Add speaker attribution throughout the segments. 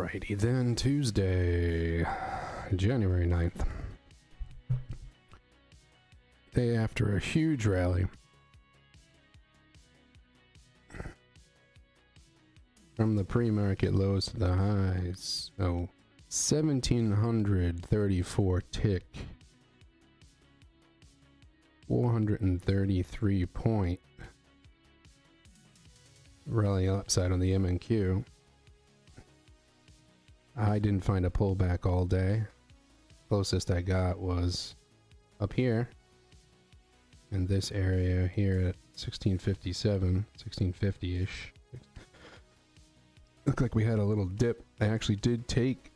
Speaker 1: Alrighty then, Tuesday, January 9th. Day after a huge rally. From the pre-market lows to the highs. Oh, 1,734 tick. 433 point rally upside on the MNQ. I didn't find a pullback all day. Closest I got was up here in this area here at 1657, 1650-ish. Looked like we had a little dip. I actually did take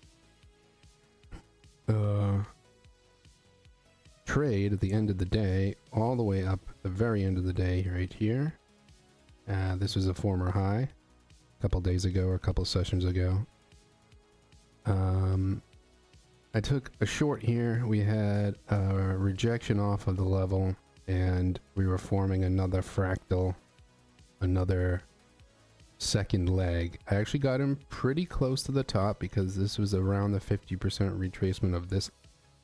Speaker 1: trade at the end of the day all the way up at the very end of the day right here. This was a former high a couple days ago or a couple sessions ago. I took a short here. We had a rejection off of the level and we were forming another fractal, another second leg. I actually got him pretty close to the top because this was around the 50% retracement of this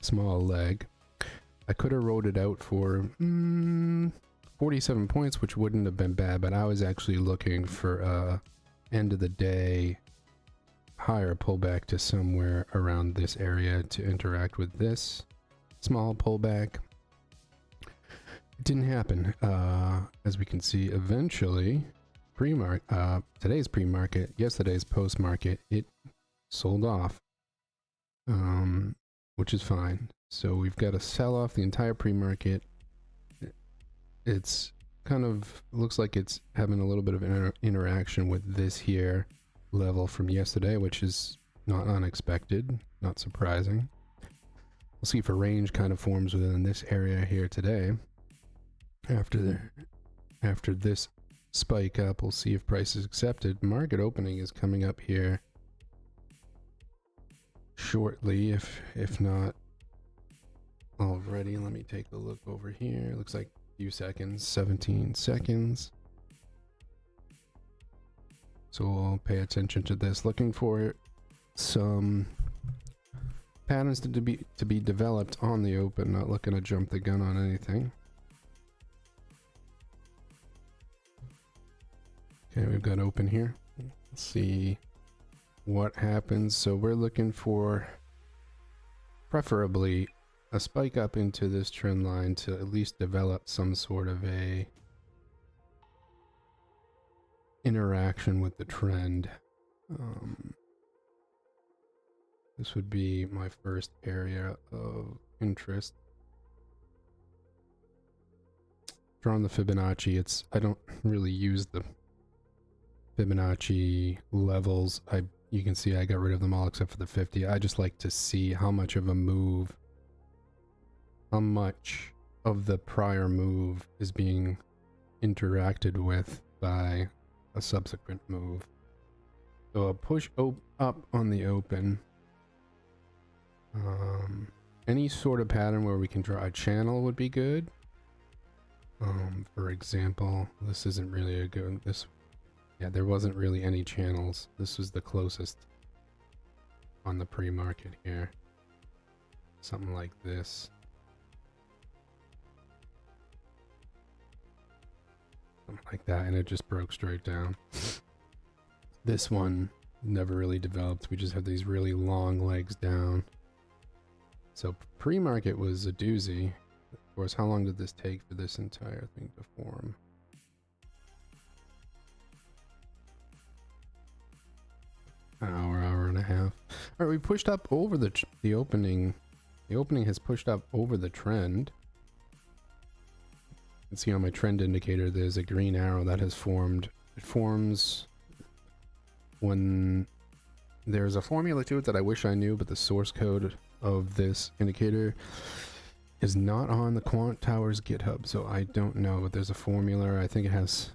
Speaker 1: small leg. I could have rode it out for 47 points, which wouldn't have been bad, but I was actually looking for end of the day higher pullback to somewhere around this area to interact with this small pullback. It didn't happen. As we can see, eventually today's pre-market, yesterday's post-market, it sold off, which is fine. So we've got to sell off the entire pre-market. It's kind of looks like it's having a little bit of interaction with this here level from yesterday, which is not unexpected, not surprising. We'll see if a range kind of forms within this area here today. After this spike up, we'll see if price is accepted. Market opening is coming up here shortly, if not already. Let me take a look over here. It looks like a few seconds, 17 seconds. So we'll pay attention to this, looking for some patterns to be developed on the open, not looking to jump the gun on anything. Okay, we've got open here. Let's see what happens. So we're looking for preferably a spike up into this trend line to at least develop some sort of a interaction with the trend. This would be my first area of interest. Drawing the Fibonacci, I don't really use the Fibonacci levels. You can see I got rid of them all except for the 50. I just like to see how much of a move, how much of the prior move is being interacted with by a subsequent move. So a push up on the open. Any sort of pattern where we can draw a channel would be good. For example, this isn't really a good, yeah, there wasn't really any channels. This was the closest on the pre-market here. Something like this. Something like that, and it just broke straight down. This one never really developed. We just have these really long legs down. So pre-market was a doozy. Of course, how long did this take for this entire thing to form? Hour and a half. All right, we pushed up over the opening. The opening has pushed up over the trend. You can see on my trend indicator there's a green arrow that has formed. It forms when there's a formula to it that I wish I knew, but the source code of this indicator is not on the Quant Towers GitHub, so I don't know, but there's a formula. I think it has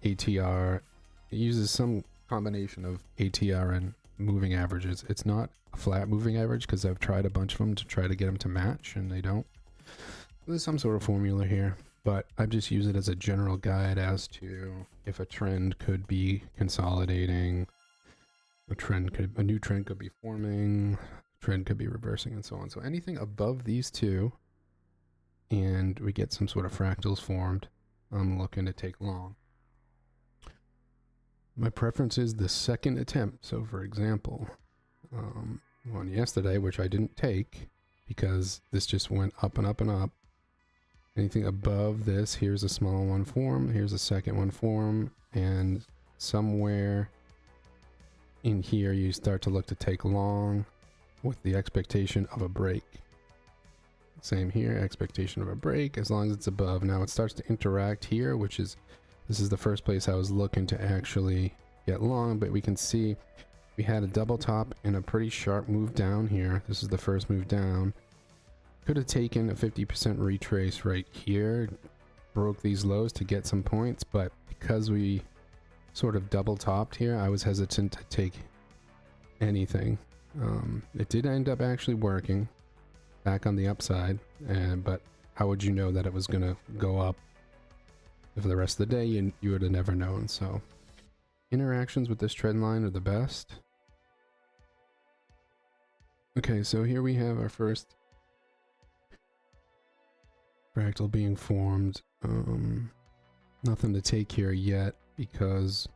Speaker 1: ATR. It uses some combination of ATR and moving averages. It's not a flat moving average because I've tried a bunch of them to try to get them to match and they don't. There's some sort of formula here, but I just use it as a general guide as to if a trend could be consolidating, a a new trend could be forming, trend could be reversing, and so on. So anything above these two, and we get some sort of fractals formed, I'm looking to take long. My preference is the second attempt. So for example, on yesterday, which I didn't take because this just went up and up and up. Anything above this, here's a small one form, here's a second one form, and somewhere in here you start to look to take long with the expectation of a break. Same here, expectation of a break as long as it's above. Now it starts to interact here, which is, this is the first place I was looking to actually get long, but we can see we had a double top and a pretty sharp move down here. This is the first move down. Could have taken a 50% retrace right here, broke these lows to get some points, but because we sort of double topped here, I was hesitant to take anything. It did end up actually working back on the upside, but how would you know that it was gonna go up? For the rest of the day, you would have never known. So interactions with this trend line are the best. Okay, so here we have our first fractal being formed. Nothing to take here yet because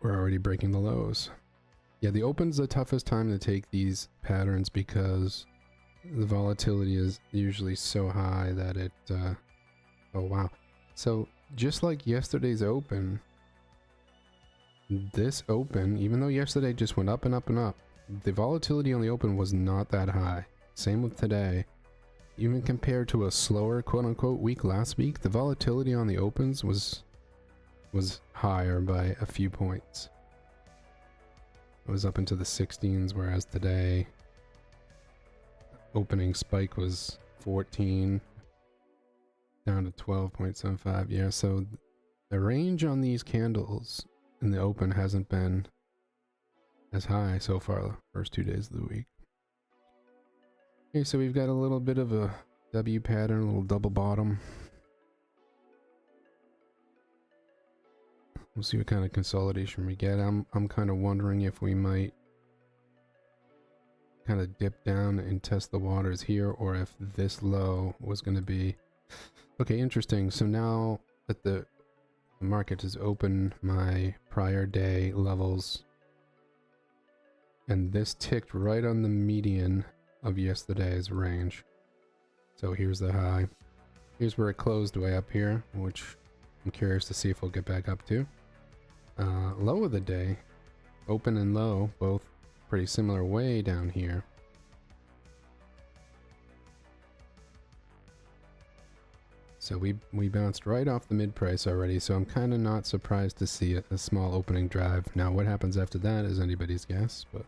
Speaker 1: we're already breaking the lows. Yeah, the open's the toughest time to take these patterns because the volatility is usually so high that it, oh wow. So just like yesterday's open, this open, even though yesterday just went up and up and up, the volatility on the open was not that high. Same with today. Even compared to a slower quote-unquote week last week, the volatility on the opens was higher by a few points. It was up into the 16s, whereas today opening spike was 14 down to 12.75. Yeah, so the range on these candles in the open hasn't been as high so far the first 2 days of the week. Okay, so we've got a little bit of a W pattern, a little double bottom. We'll see what kind of consolidation we get. I'm kind of wondering if we might kind of dip down and test the waters here, or if this low was going to be... Okay, interesting. So now that the market has opened my prior day levels, and this ticked right on the median of yesterday's range. So here's the high. Here's where it closed way up here, which I'm curious to see if we'll get back up to. Low of the day, open and low, both pretty similar way down here. So we bounced right off the mid price already, so I'm kind of not surprised to see a small opening drive. Now what happens after that is anybody's guess, but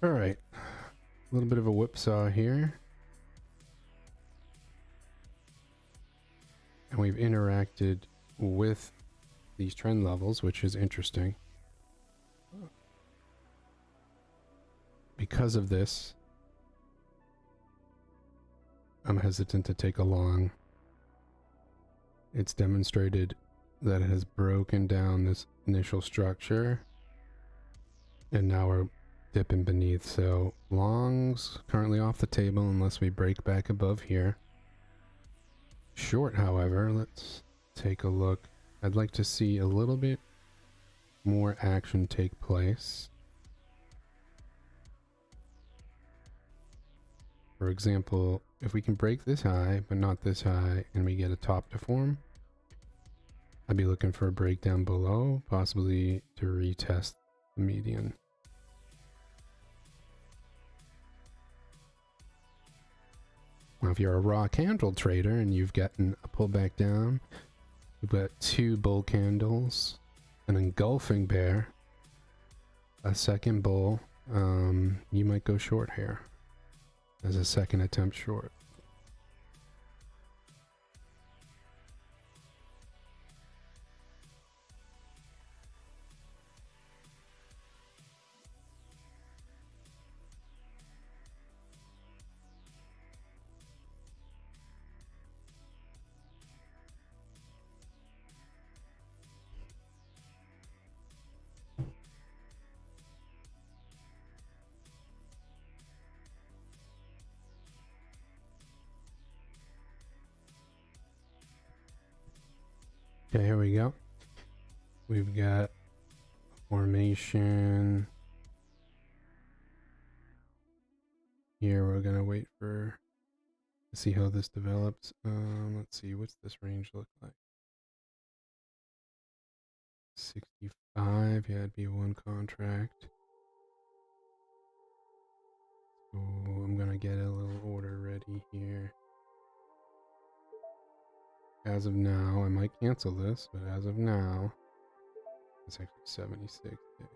Speaker 1: all right. A little bit of a whipsaw here. And we've interacted with these trend levels, which is interesting. because of this, I'm hesitant to take a long. It's demonstrated that it has broken down this initial structure, and now we're dipping beneath. So longs currently off the table unless we break back above here. Short, however, let's take a look. I'd like to see a little bit more action take place. For example, if we can break this high, but not this high, and we get a top to form, I'd be looking for a breakdown below, possibly to retest the median. Now, if you're a raw candle trader and you've gotten a pullback down, you've got two bull candles, an engulfing bear, a second bull, you might go short here as a second attempt short. Okay, here we go. We've got formation. Here we're gonna wait for to see how this develops. Let's see, what's this range look like? 65, yeah, it'd be one contract. So I'm gonna get a little order ready here. As of now, I might cancel this, but as of now, it's actually 76. Okay.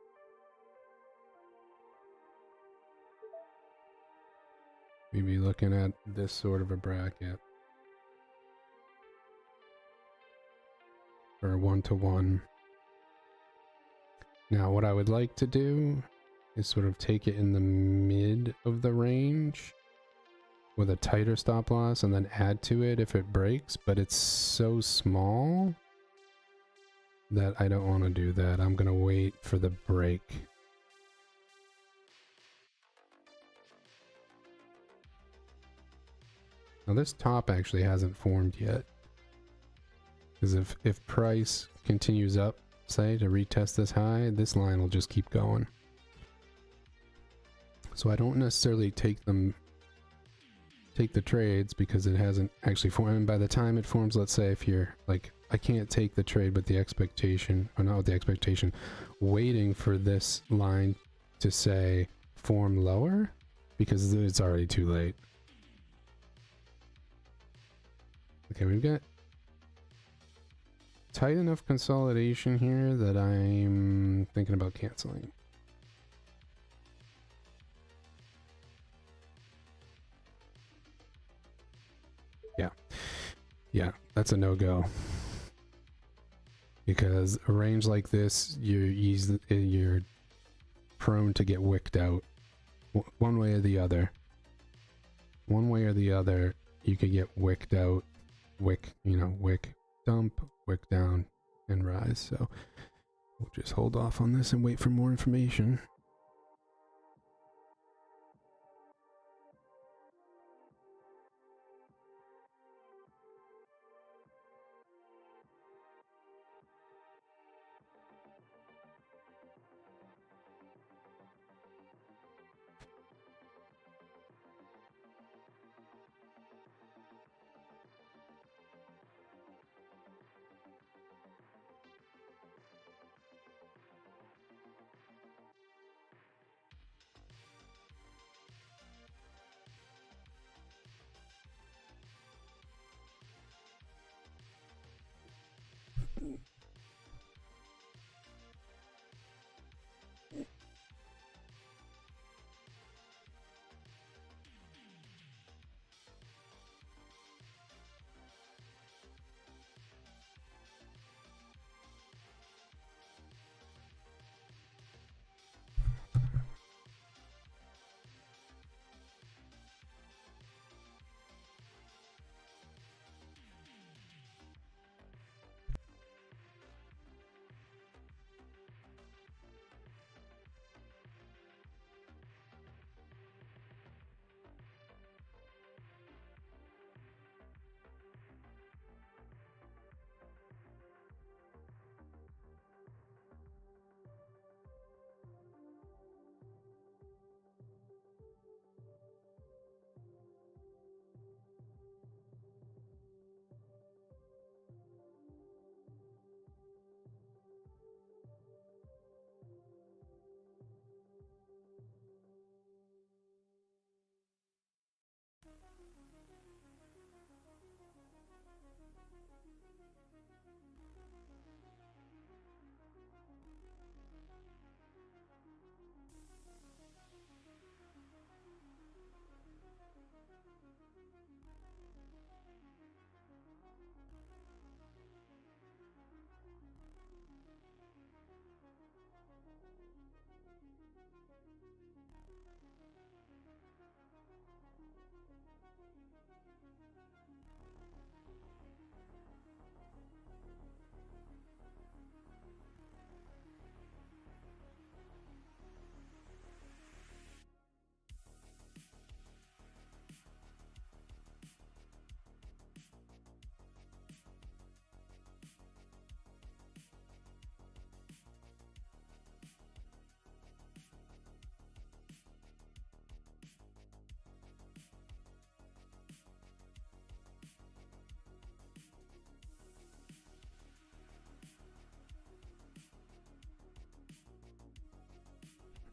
Speaker 1: We'd be looking at this sort of a bracket for a 1-to-1. Now, what I would like to do is sort of take it in the mid of the range with a tighter stop loss and then add to it if it breaks, but it's so small that I don't want to do that. I'm going to wait for the break. Now this top actually hasn't formed yet, because if price continues up, say, to retest this high, this line will just keep going. So I don't necessarily take the trades because it hasn't actually formed. And by the time it forms, let's say if you're like, I can't take the trade with the expectation, or not with the expectation, waiting for this line to say form lower, because it's already too late. Okay, we've got tight enough consolidation here that I'm thinking about canceling. Yeah, that's a no-go. Because a range like this, you're prone to get wicked out. One way or the other. One way or the other, you could get wicked out. Wick dump, wick down, and rise. So we'll just hold off on this and wait for more information.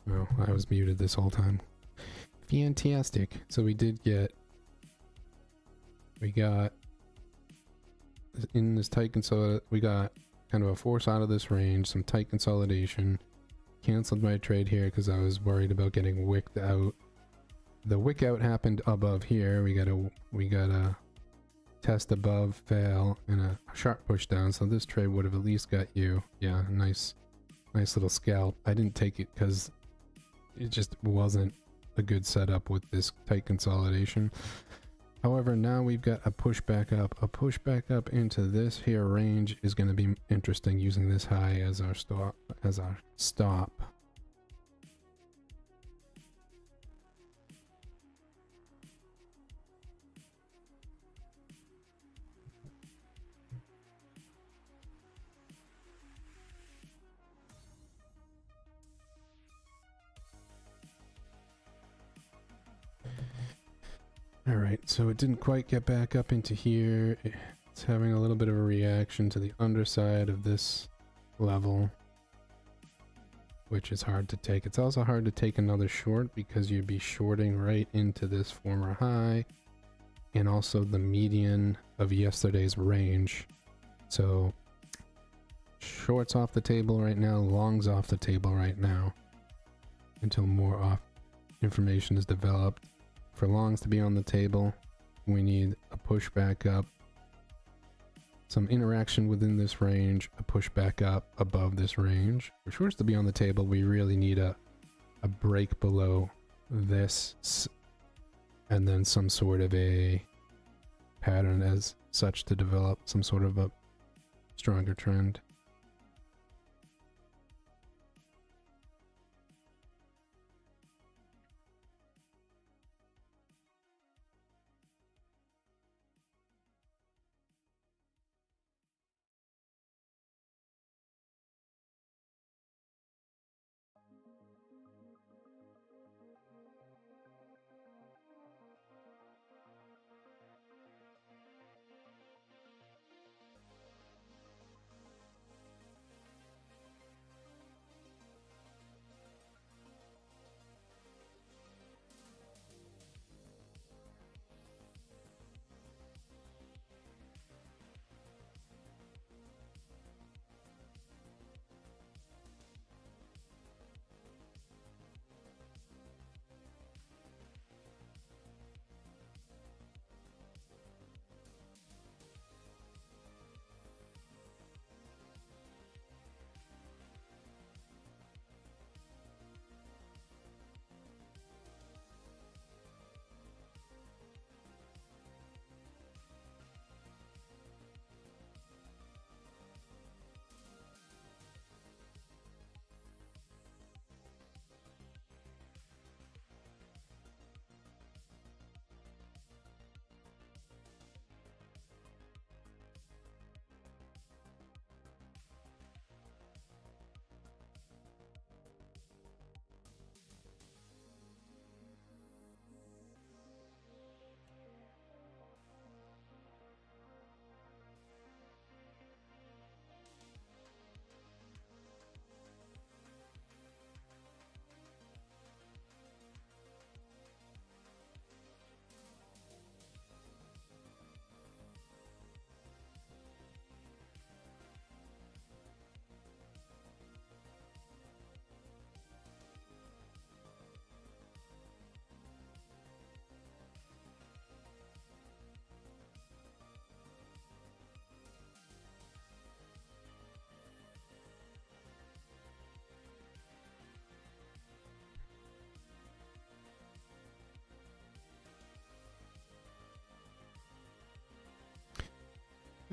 Speaker 1: Oh, I was muted this whole time. Fantastic. So we got in this tight we got kind of a force out of this range, some tight consolidation. Canceled my trade here because I was worried about getting wicked out. The wick out happened above here. We got a test above, fail, and a sharp push down. So this trade would have at least got you. Yeah, nice little scalp. I didn't take it because it just wasn't a good setup with this tight consolidation. However, now we've got a push back up. A push back up into this here range is going to be interesting, using this high as our stop. Alright, so it didn't quite get back up into here. It's having a little bit of a reaction to the underside of this level, which is hard to take. It's also hard to take another short because you'd be shorting right into this former high and also the median of yesterday's range. So shorts off the table right now, longs off the table right now until more information is developed. For longs to be on the table, we need a push back up, some interaction within this range, a push back up above this range. For shorts to be on the table, we really need a break below this, and then some sort of a pattern as such to develop some sort of a stronger trend.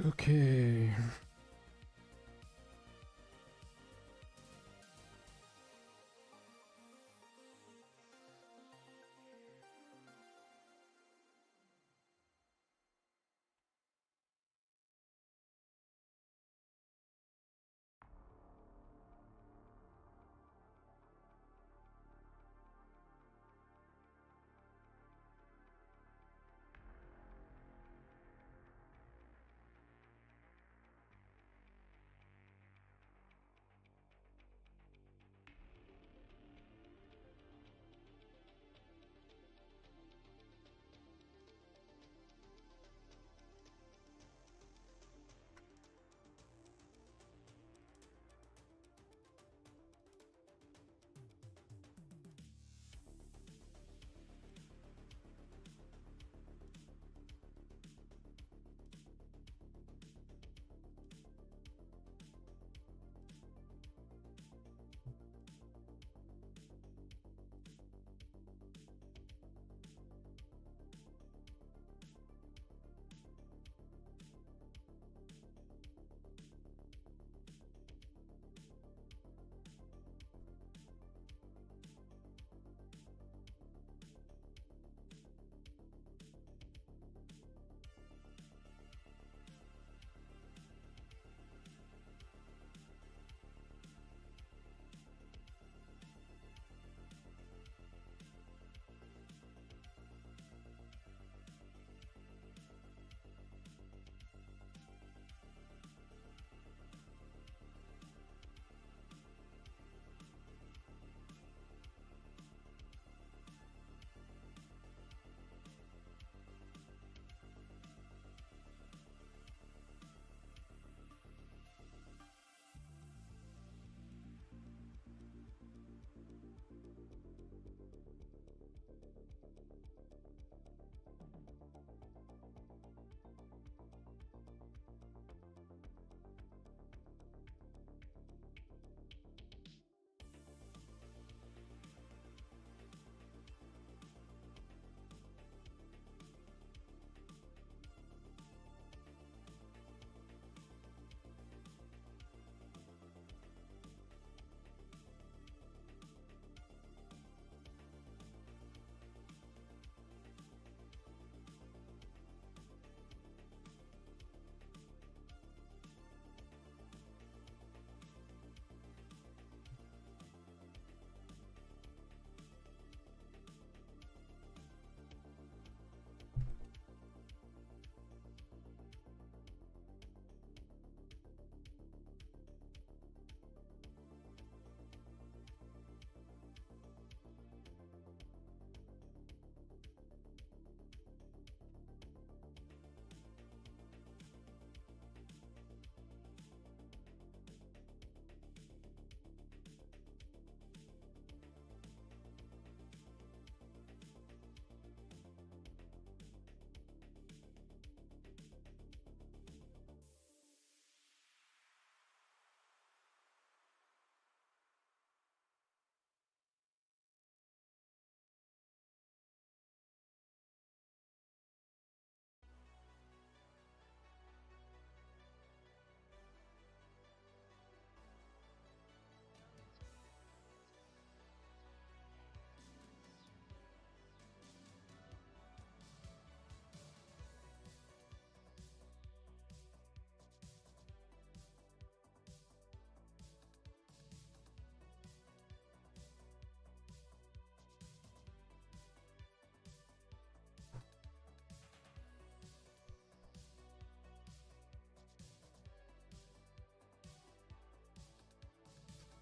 Speaker 1: Okay.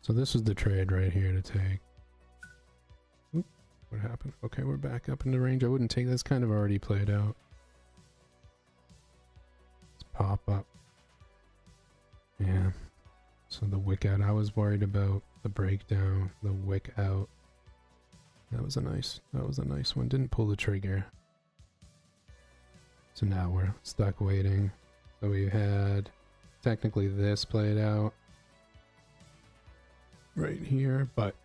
Speaker 1: So this is the trade right here to take. Oop, what happened? Okay, we're back up in the range. I wouldn't take this, kind of already played out. Let's pop up. Yeah. So the wick out, I was worried about the breakdown, the wick out. That was a nice one. Didn't pull the trigger. So now we're stuck waiting. So we had technically this played out right here, but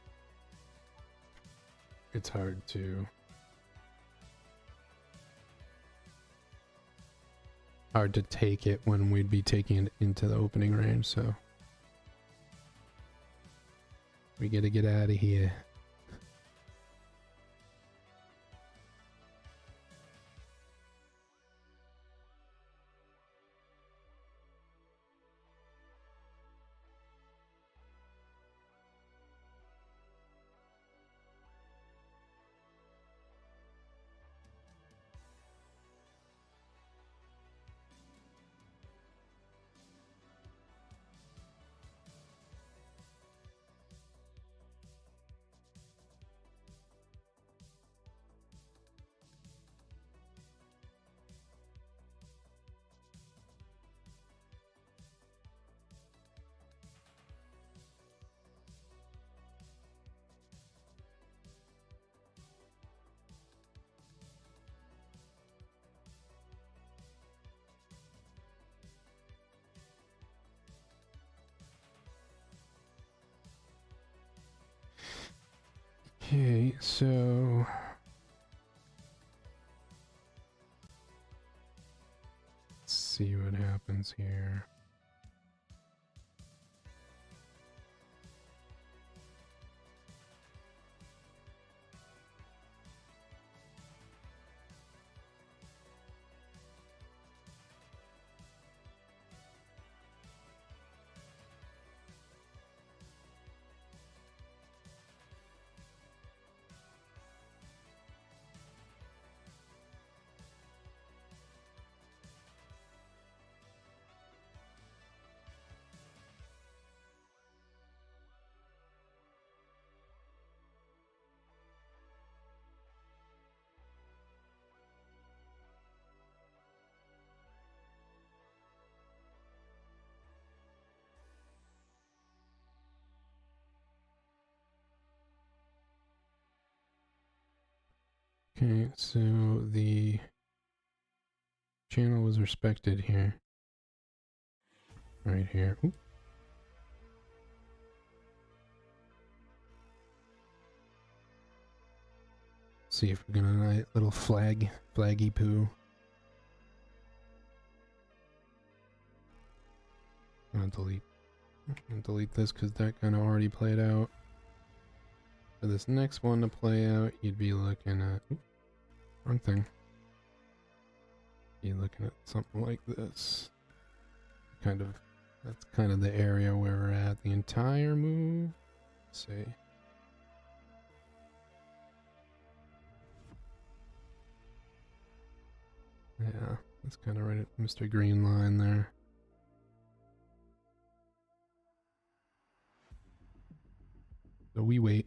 Speaker 1: it's hard to take it when we'd be taking it into the opening range, so we gotta get out of here. Okay, so let's see what happens here. Okay, so the channel was respected here. Right here. Oop. See if we're gonna little flaggy poo. I'm gonna delete this because that kind of already played out. For this next one to play out, you'd be looking at wrong thing. You're looking at something like this. That's kind of the area where we're at. The entire move. Let's see. Yeah, that's kind of right at Mr. Green line there. So we wait.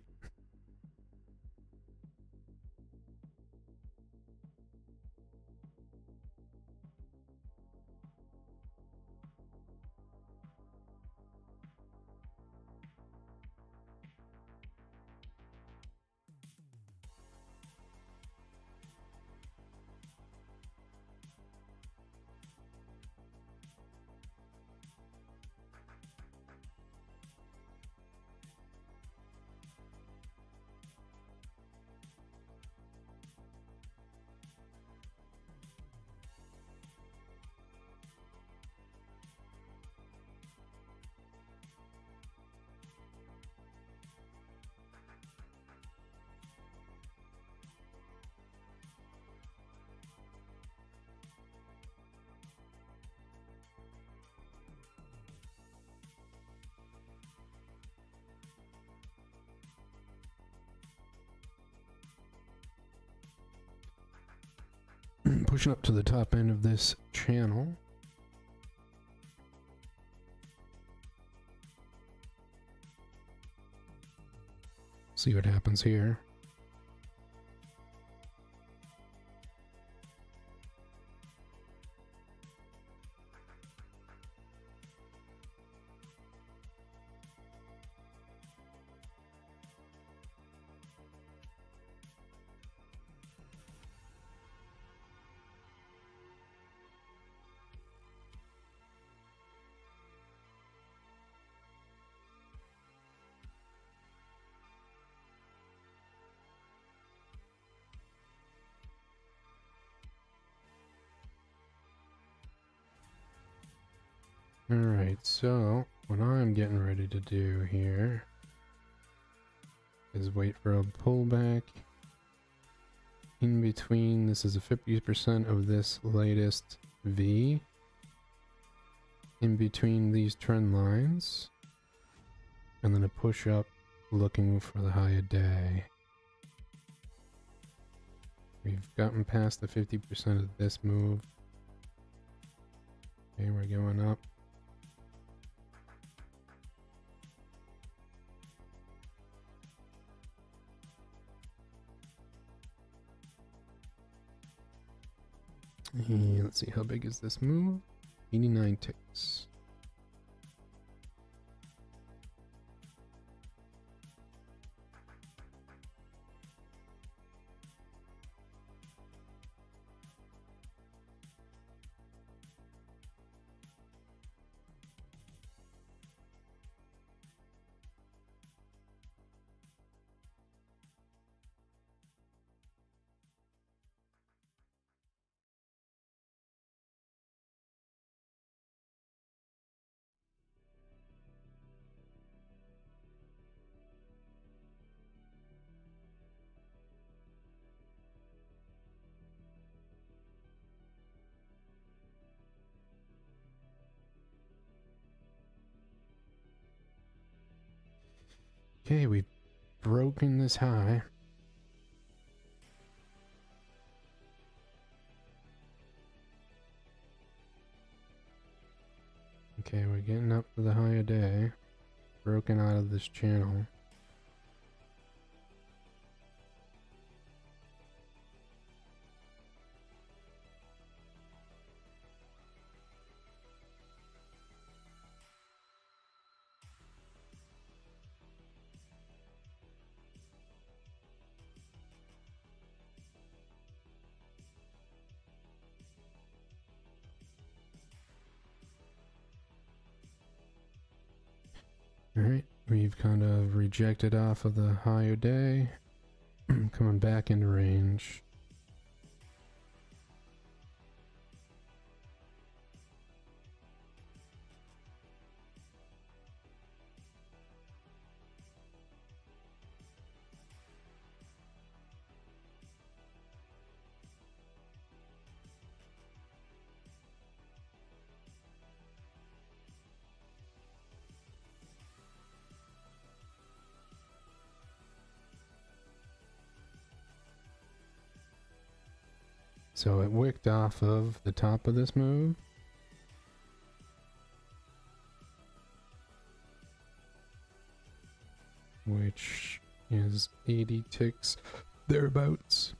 Speaker 1: Pushing up to the top end of this channel. See what happens here. Alright, so what I'm getting ready to do here is wait for a pullback in between. This is a 50% of this latest V in between these trend lines, and then a push up looking for the high of day. We've gotten past the 50% of this move. Okay, we're going up. And let's see, how big is this move? 89 ticks. Okay, we've broken this high. Okay, we're getting up to the high of day. Broken out of this channel. Alright, we've kind of rejected off of the higher day. Coming back into range. So it wicked off of the top of this move. Which is 80 ticks thereabouts.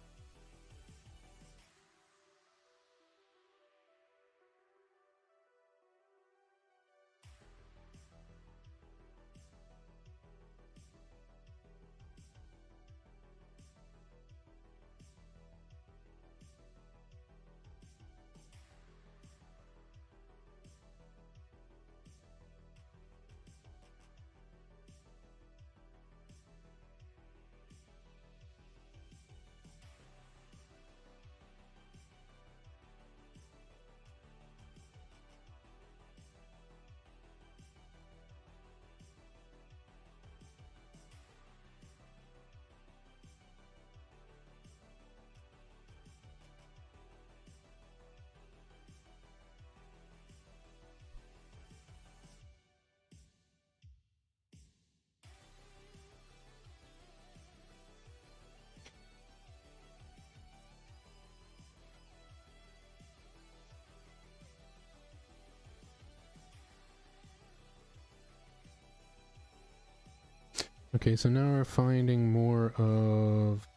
Speaker 1: Okay, so now we're finding more of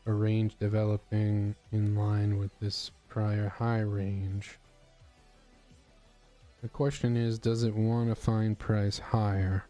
Speaker 1: a range developing in line with this prior high range. The question is, does it want to find price higher?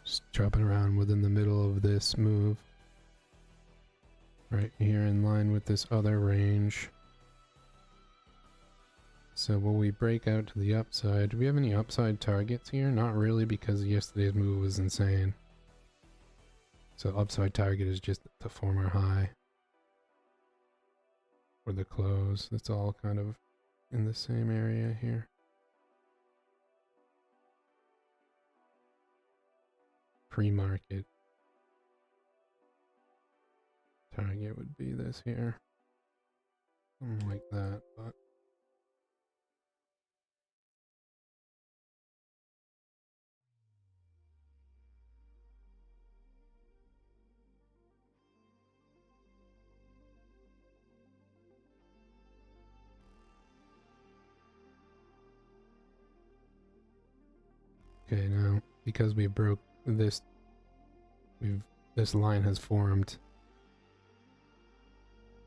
Speaker 1: Just dropping around within the middle of this move. Right here in line with this other range. So will we break out to the upside? Do we have any upside targets here? Not really, because yesterday's move was insane. So upside target is just the former high. Or the close. That's all kind of in the same area here. Pre-market target would be this here. Something like that, but okay, now because we broke this, this line has formed.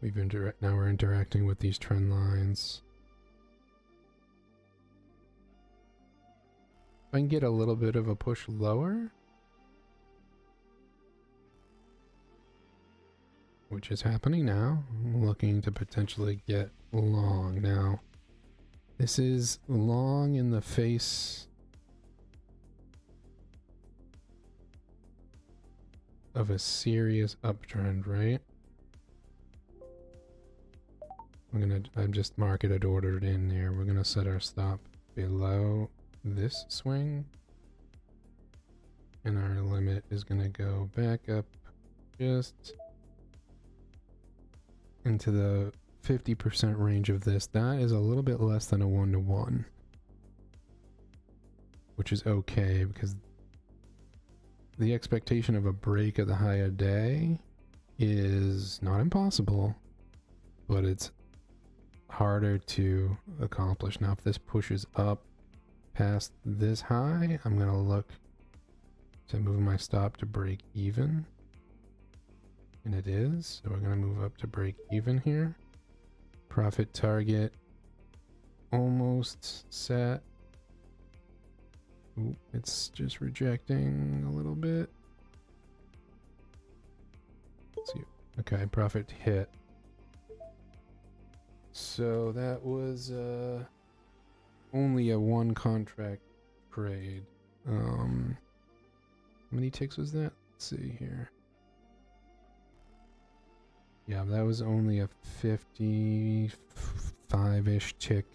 Speaker 1: Now we're interacting with these trend lines. If I can get a little bit of a push lower, which is happening now, I'm looking to potentially get long now. This is long in the face of a serious uptrend, right? I've just marketed ordered in there. We're gonna set our stop below this swing. And our limit is gonna go back up just into the 50% range of this. That is a little bit less than a 1-to-1. Which is okay, because the expectation of a break of the higher day is not impossible, but it's harder to accomplish. Now if this pushes up past this high, I'm going to look to move my stop to break even. And it is, so we're going to move up to break even here. Profit target almost set. Ooh, it's just rejecting a little bit. Let's see. Okay, profit hit. So that was only a 1 contract trade. How many ticks was that? Let's see here. Yeah, that was only a 55-ish tick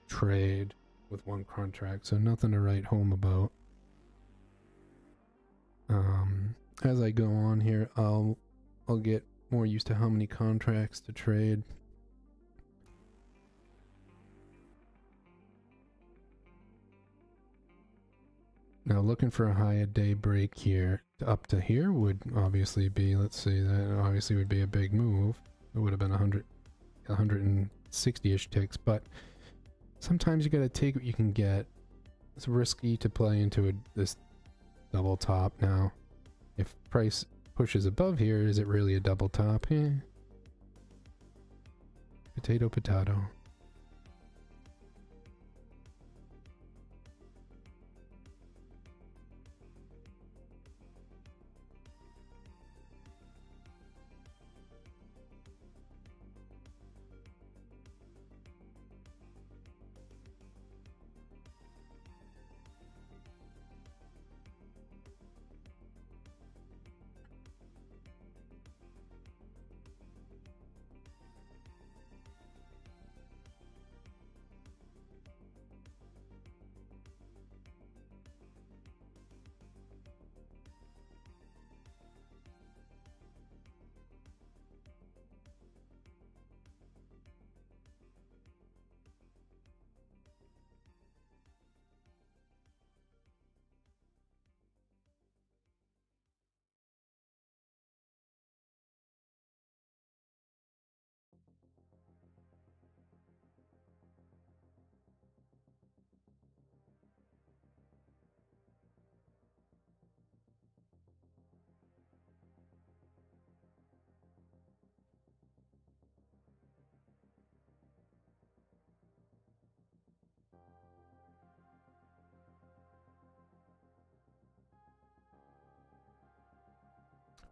Speaker 1: trade with 1 contract, so nothing to write home about. As I go on here, I'll get more used to how many contracts to trade. Now looking for a high day break here up to here would obviously be, let's see, that obviously would be a big move. It would have been 160-ish ticks, but sometimes you gotta take what you can get. It's risky to play into this double top now. If price pushes above here, is it really a double top? Potato, potato.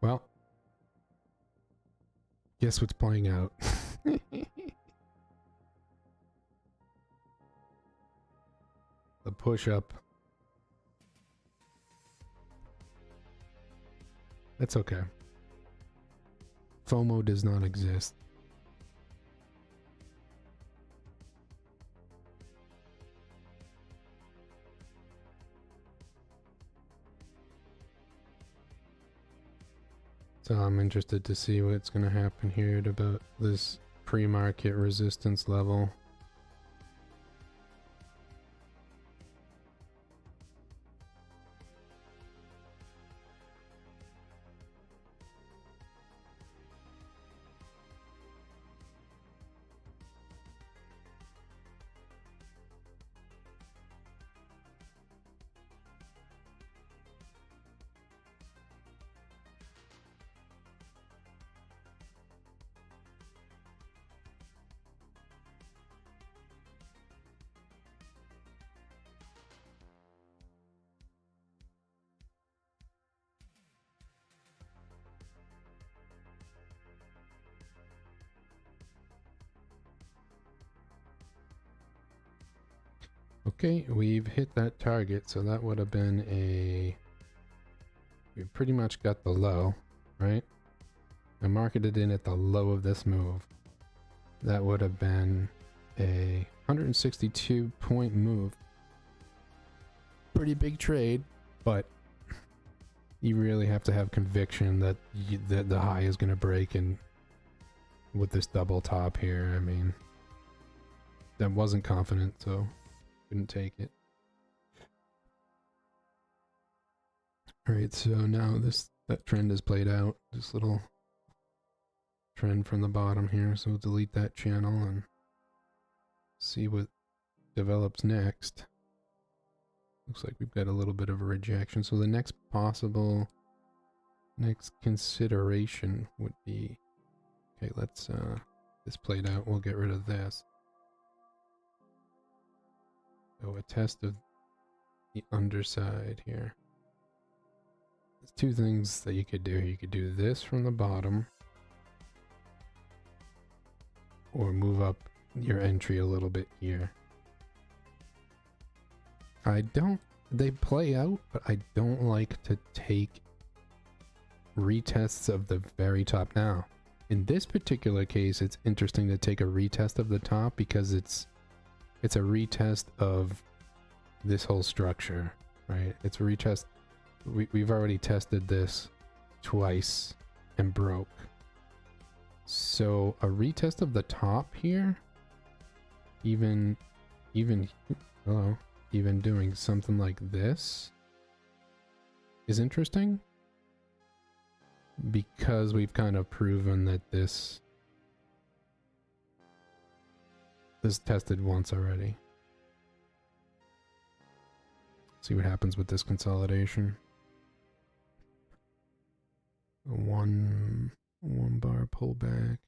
Speaker 1: Well, guess what's playing out? The push-up. That's okay. FOMO does not exist. So I'm interested to see what's going to happen here at about this pre-market resistance level. Okay, we've hit that target, so that would have been a... We pretty much got the low, right? I marketed in at the low of this move. That would have been a 162 point move. Pretty big trade, but you really have to have conviction that the high is going to break, and with this double top here, I mean, that wasn't confident, so couldn't take it. Alright, so now that trend has played out. This little trend from the bottom here, so we'll delete that channel and see what develops next. Looks like we've got a little bit of a rejection, so the next consideration would be, okay, let's this played out, we'll get rid of this. So a test of the underside here. There's two things that you could do. You could do this from the bottom, or move up your entry a little bit here. They play out, but I don't like to take retests of the very top. Now, in this particular case, it's interesting to take a retest of the top because it's a retest of this whole structure, right? It's a retest. We've already tested this twice and broke. So a retest of the top here, even doing something like this is interesting, because we've kind of proven that this tested once already. See what happens with this consolidation. One bar pullback.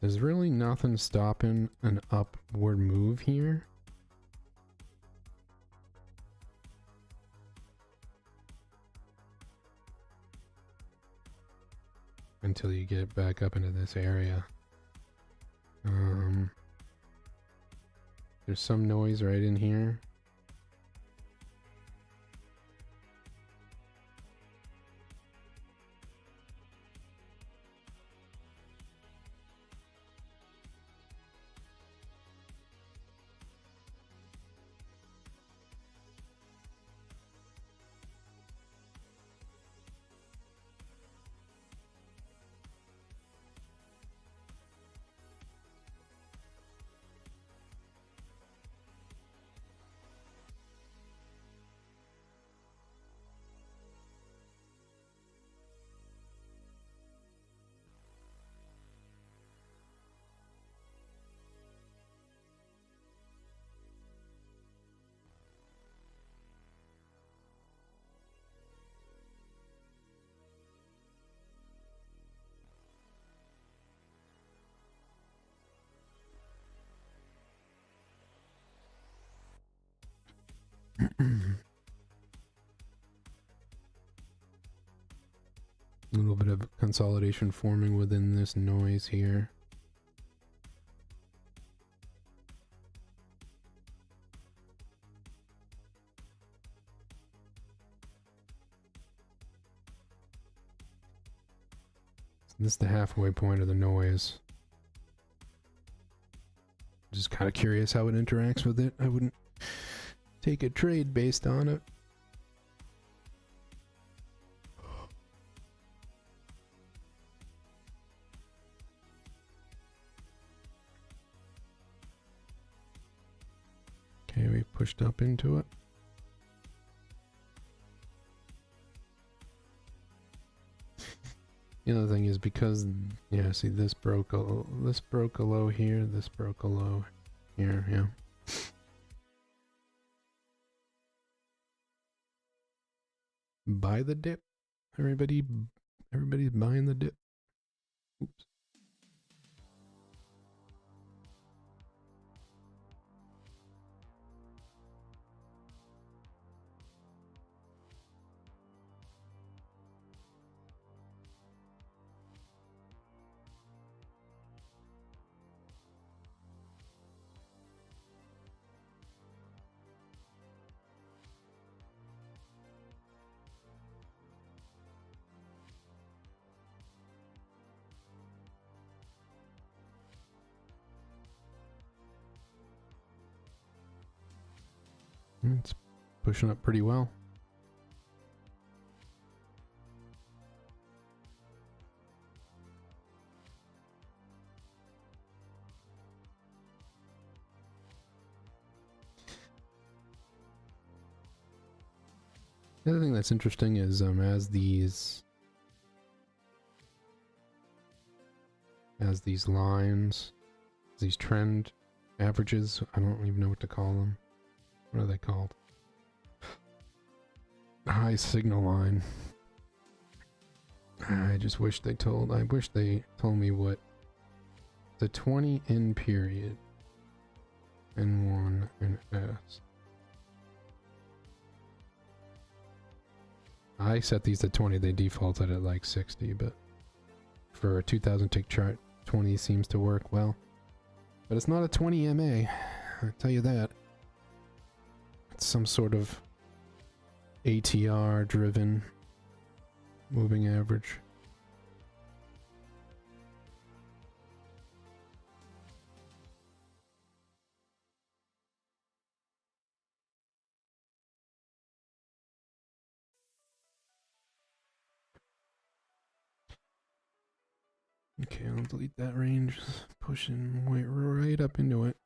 Speaker 1: There's really nothing stopping an upward move here. Until you get back up into this area. There's some noise right in here. A little bit of consolidation forming within this noise here. This is the halfway point of the noise. Just kind of curious how it interacts with it. I wouldn't take a trade based on it. Okay, we pushed up into it. The other thing is because, yeah, see, this broke a low here, this broke a low here, yeah. Buy the dip. Everybody's buying the dip. Oops. It's pushing up pretty well. The other thing that's interesting is as these lines, these trend averages, I don't even know what to call them. What are they called? High signal line. I wish they told me what the 20 N period, N1 and S. I set these to 20, they defaulted at like 60, but for a 2000 tick chart, 20 seems to work well. But it's not a 20 MA, I'll tell you that. It's some sort of ATR driven moving average. Okay, I'll delete that range, pushing right up into it.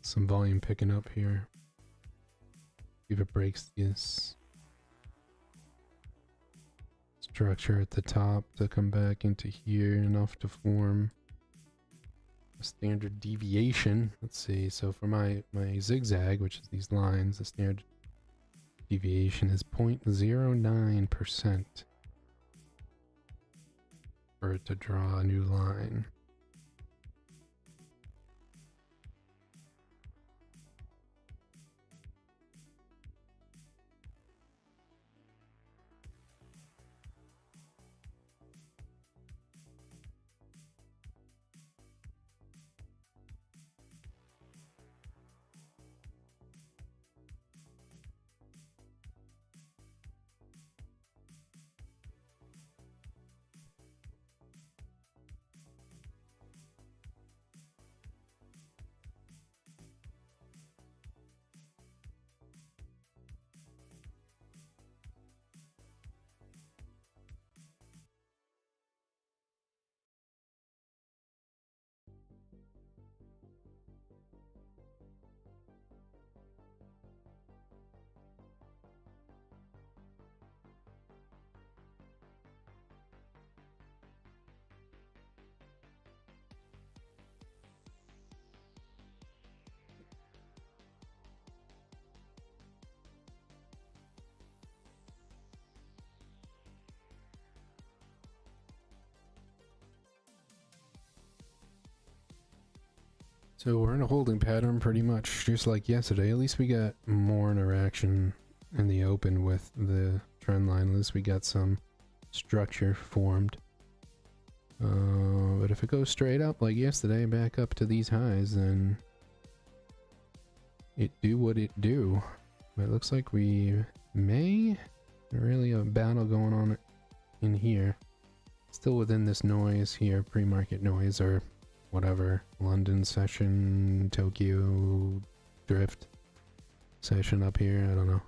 Speaker 1: Some volume picking up here. See if it breaks this structure at the top to come back into here enough to form a standard deviation. Let's see, so for my zigzag, which is these lines, the standard deviation is 0.09% for it to draw a new line. So we're in a holding pattern pretty much just like yesterday. At least we got more interaction in the open with the trend line. At least we got some structure formed. But if it goes straight up like yesterday, back up to these highs, then it do what it do. But it looks like we may really a battle going on in here. Still within this noise here, pre-market noise or whatever. London session, Tokyo drift session up here, I don't know.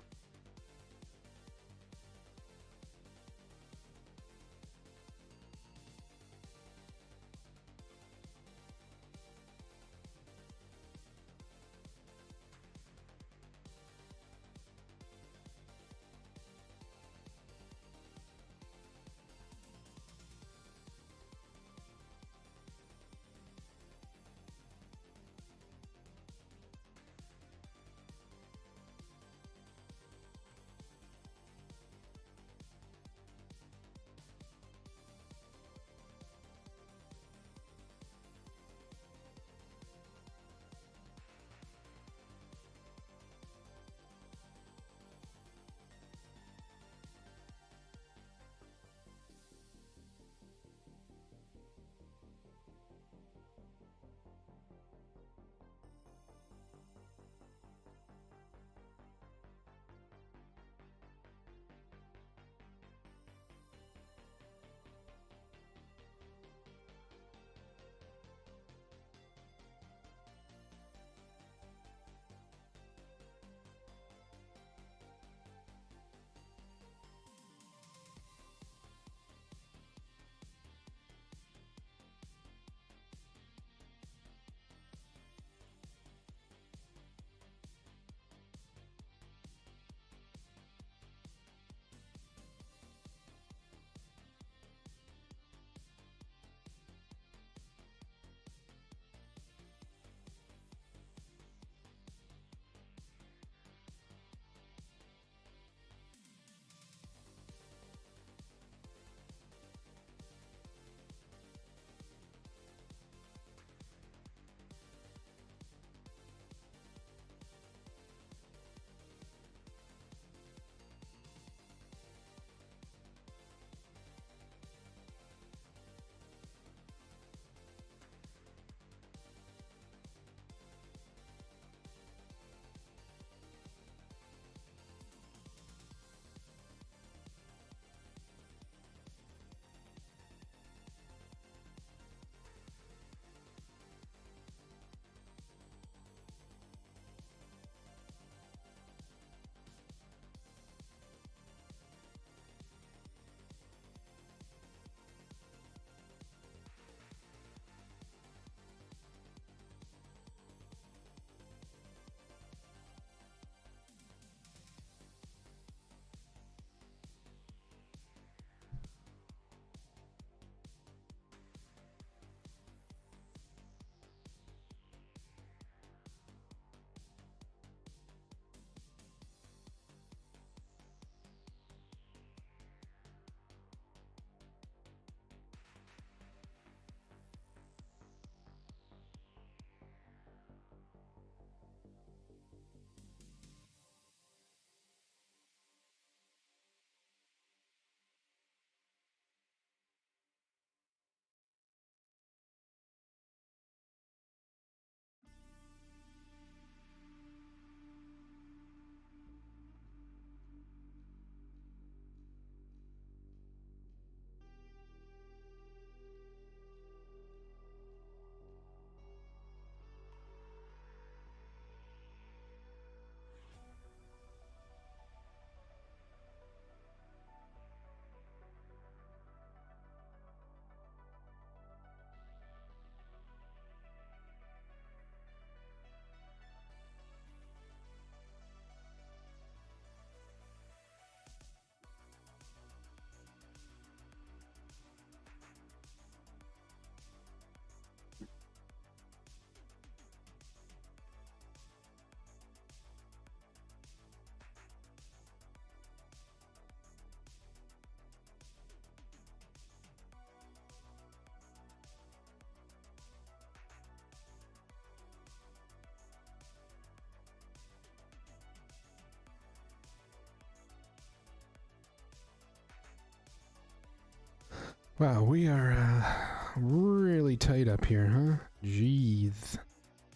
Speaker 1: Wow, we are really tight up here, huh? Jeez.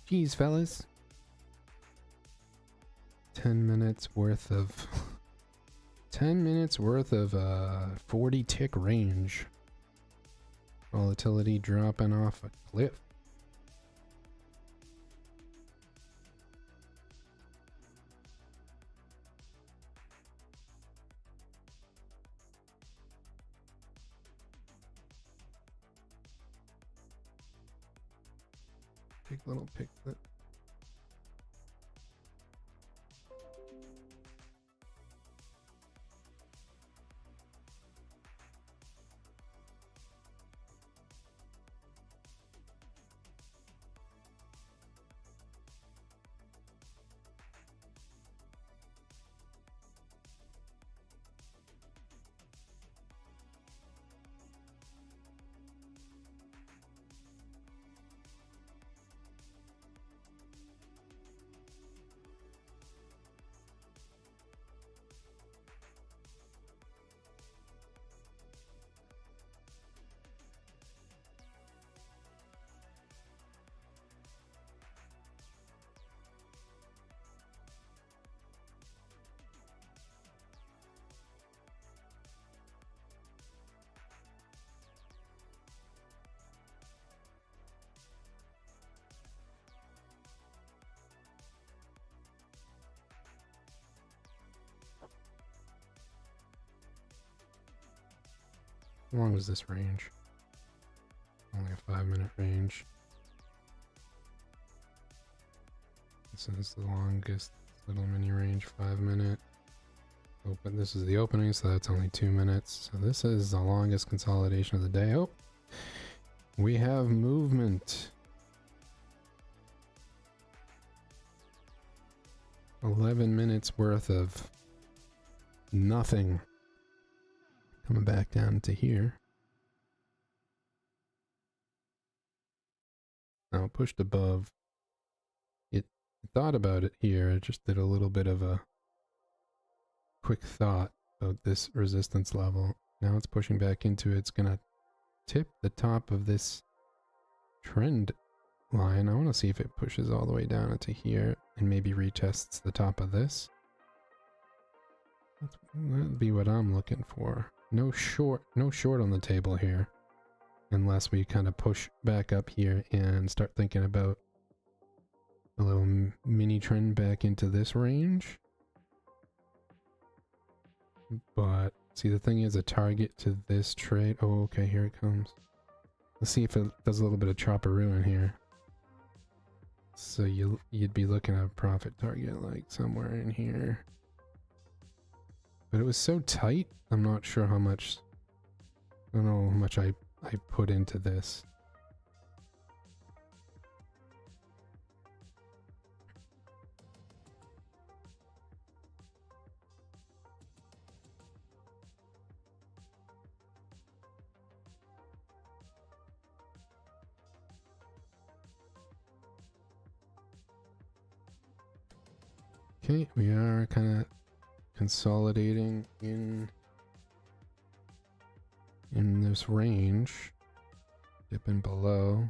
Speaker 1: Jeez, fellas. 10 minutes worth of 10 minutes worth of 40 tick range. Volatility dropping off a cliff. Take a little piglet. How long was this range? Only a 5-minute range. This is the longest little mini range, 5-minute. Open. This is the opening, so that's only 2 minutes. So this is the longest consolidation of the day. Oh, we have movement. 11 minutes worth of nothing. Coming back down to here. Now pushed above. It thought about it here. It just did a little bit of a quick thought about this resistance level. Now it's pushing back into it. It's gonna tip the top of this trend line. I want to see if it pushes all the way down into here and maybe retests the top of this. That'd be what I'm looking for. No short on the table here, unless we kind of push back up here and start thinking about a little mini trend back into this range. But see, the thing is, a target to this trade. Oh, okay, here it comes. Let's see if it does a little bit of chopperoo in here. So you'd be looking at a profit target like somewhere in here. But it was so tight, I'm not sure how much, I don't know how much I put into this. Okay, we are kind of consolidating in this range, dipping below.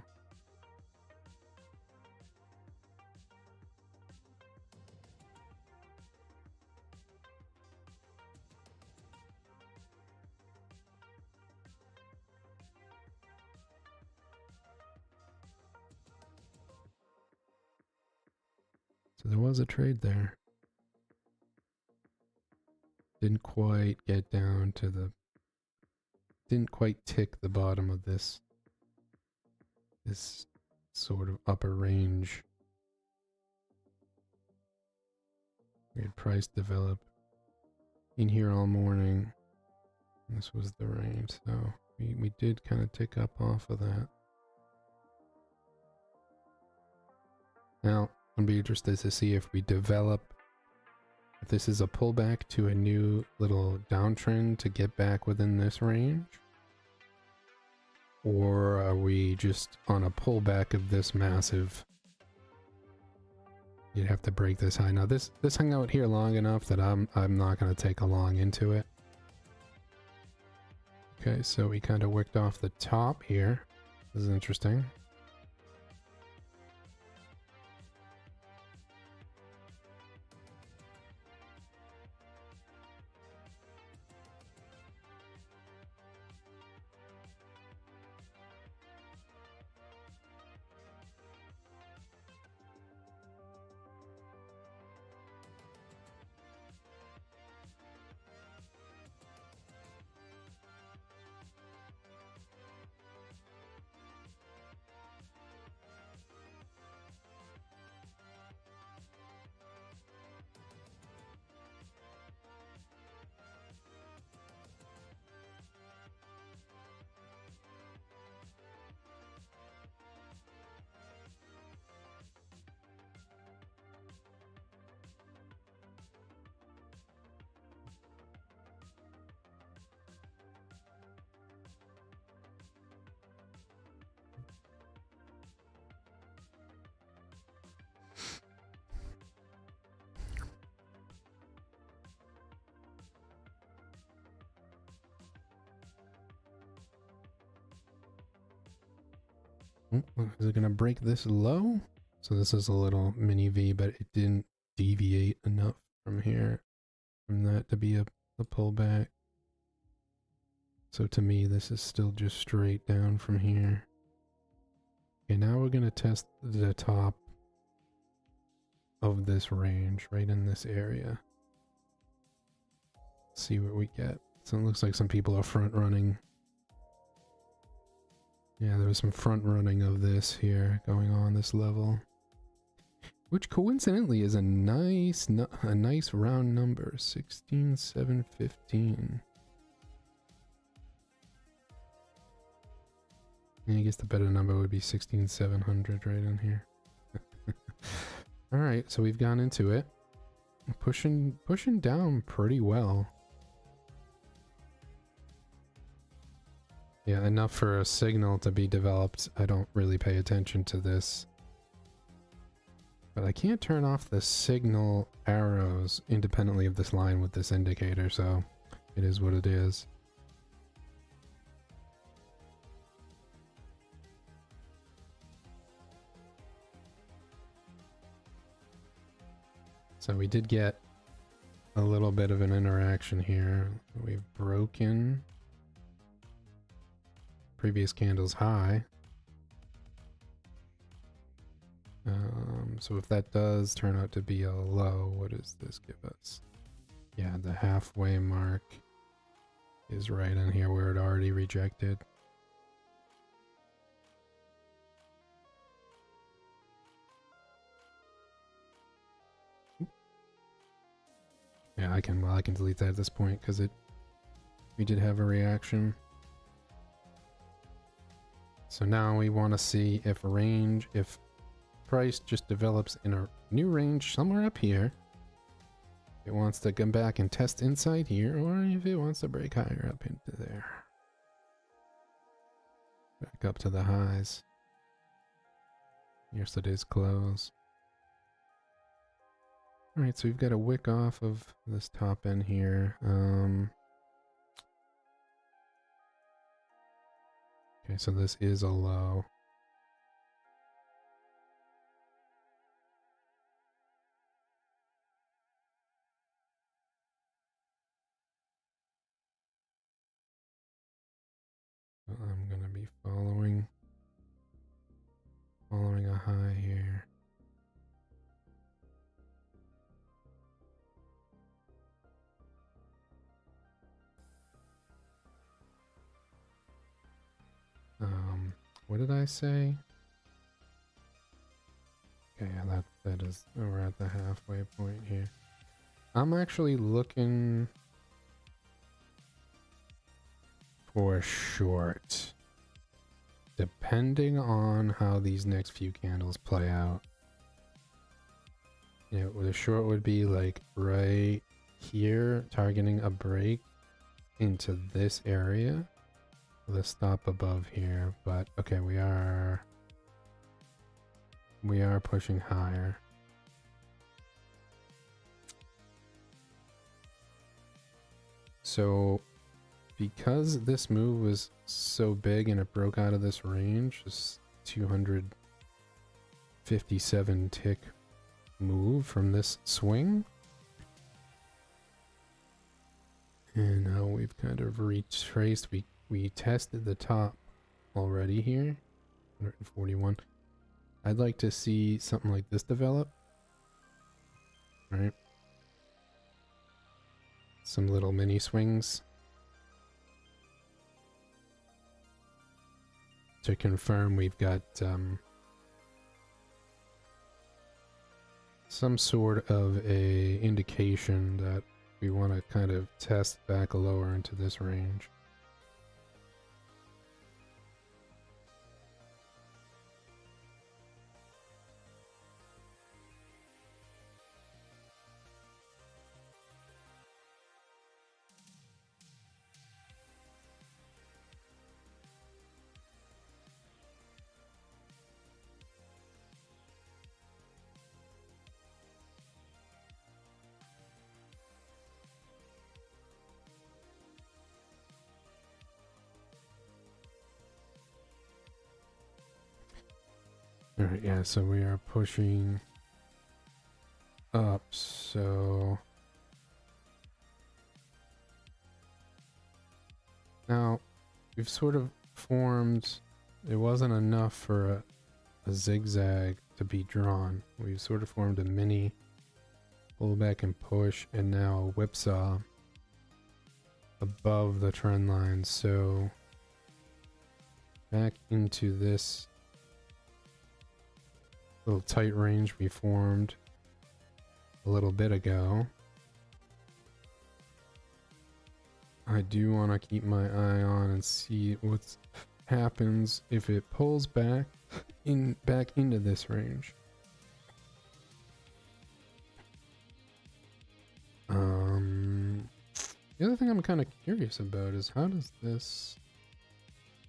Speaker 1: So there was a trade there. Didn't quite get down to the, didn't quite tick the bottom of this sort of upper range. We had price develop in here all morning. This was the range, so we did kind of tick up off of that. Now, I'll be interested to see if we develop, if this is a pullback to a new little downtrend to get back within this range, or are we just on a pullback of this massive? You'd have to break this high. Now this hung out here long enough that I'm not going to take a long into it. Okay, so we kind of wicked off the top here. This is interesting. Is it gonna break this low? So this is a little mini V, but it didn't deviate enough from here, from that to be a pullback. So to me, this is still just straight down from here. Okay, now we're gonna test the top of this range, right in this area. See what we get. So it looks like some people are front running. Yeah, there was some front running of this here going on this level, which coincidentally is a nice round number, 16,715. I guess the better number would be 16,700 right in here. All right, so we've gone into it, pushing down pretty well. Yeah, enough for a signal to be developed. I don't really pay attention to this. But I can't turn off the signal arrows independently of this line with this indicator, so it is what it is. So we did get a little bit of an interaction here. We've broken previous candle's high. So if that does turn out to be a low, what does this give us? Yeah, the halfway mark is right in here where it already rejected. Yeah, I can delete that at this point because we did have a reaction. So now we want to see if price just develops in a new range somewhere up here. It wants to come back and test inside here, or if it wants to break higher up into there. Back up to the highs. Yesterday's close. Alright, so we've got a wick off of this top end here. Okay, so this is a low. I'm gonna be following a high here. What did I say? Okay, yeah, that is, we're at the halfway point here. I'm actually looking for short, depending on how these next few candles play out. You know, the short would be like right here, targeting a break into this area. The stop above here, but okay, we are pushing higher. So because this move was so big and it broke out of this range, this 257 tick move from this swing. And now we've kind of retraced. We tested the top already here, 141. I'd like to see something like this develop. Right? Some little mini swings to confirm we've got some sort of a indication that we want to kind of test back lower into this range. Alright, yeah, so we are pushing up, so now we've sort of formed, it wasn't enough for a zigzag to be drawn. We've sort of formed a mini pull back and push, and now a whipsaw above the trend line, so back into this little tight range we formed a little bit ago. I do want to keep my eye on and see what happens if it pulls back into this range. The other thing I'm kind of curious about is what does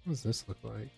Speaker 1: this look like?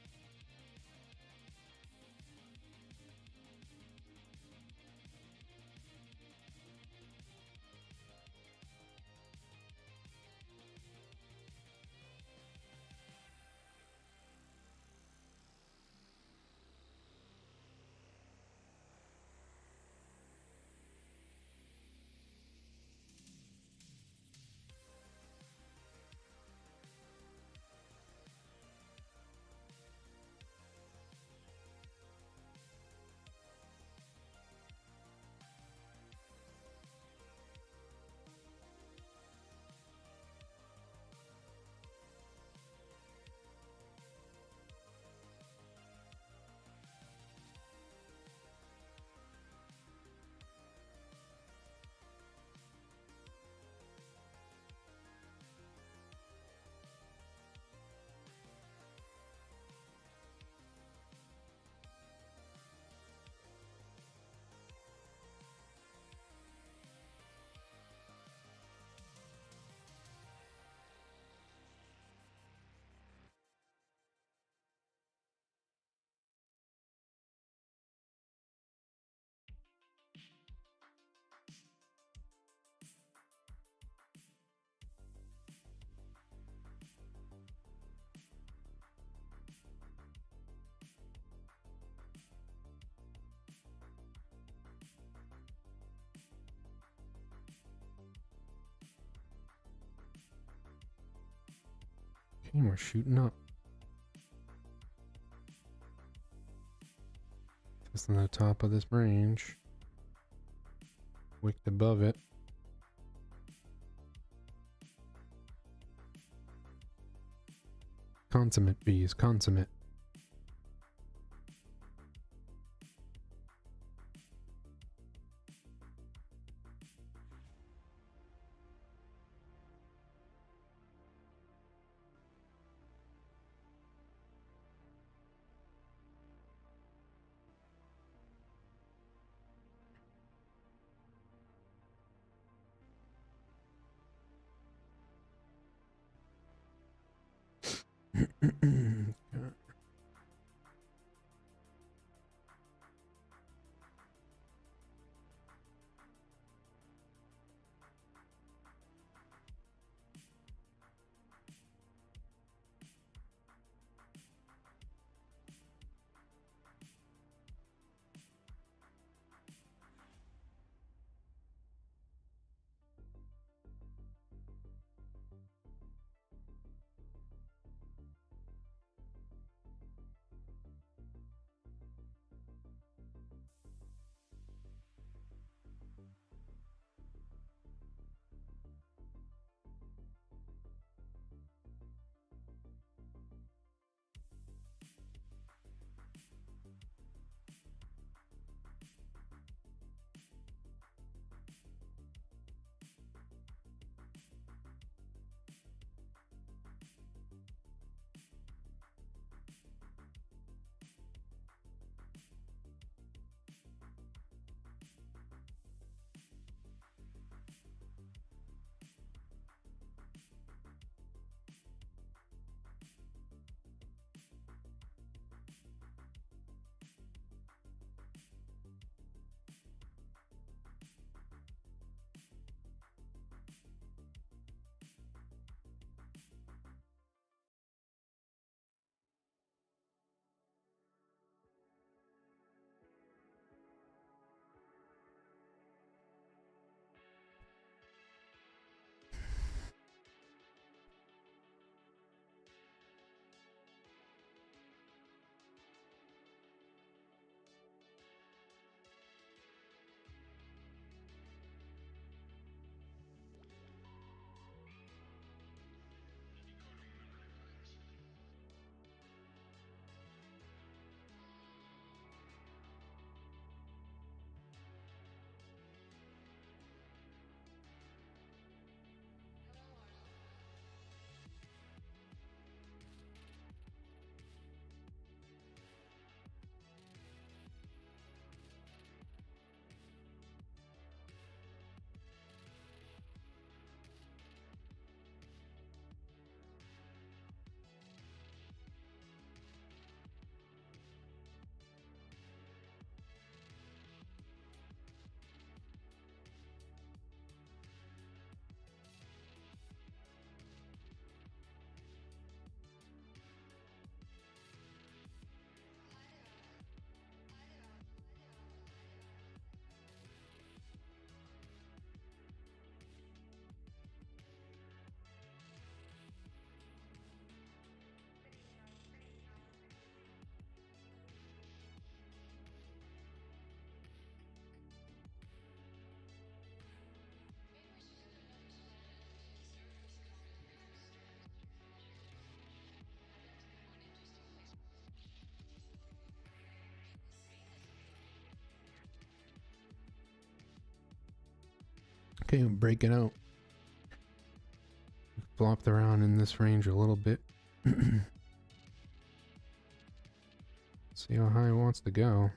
Speaker 1: Okay, we're shooting up. Just on the top of this range. Wicked above it. Consummate bees, consummate. Okay, we'll break it out. Flopped around in this range a little bit. See how high it wants to go.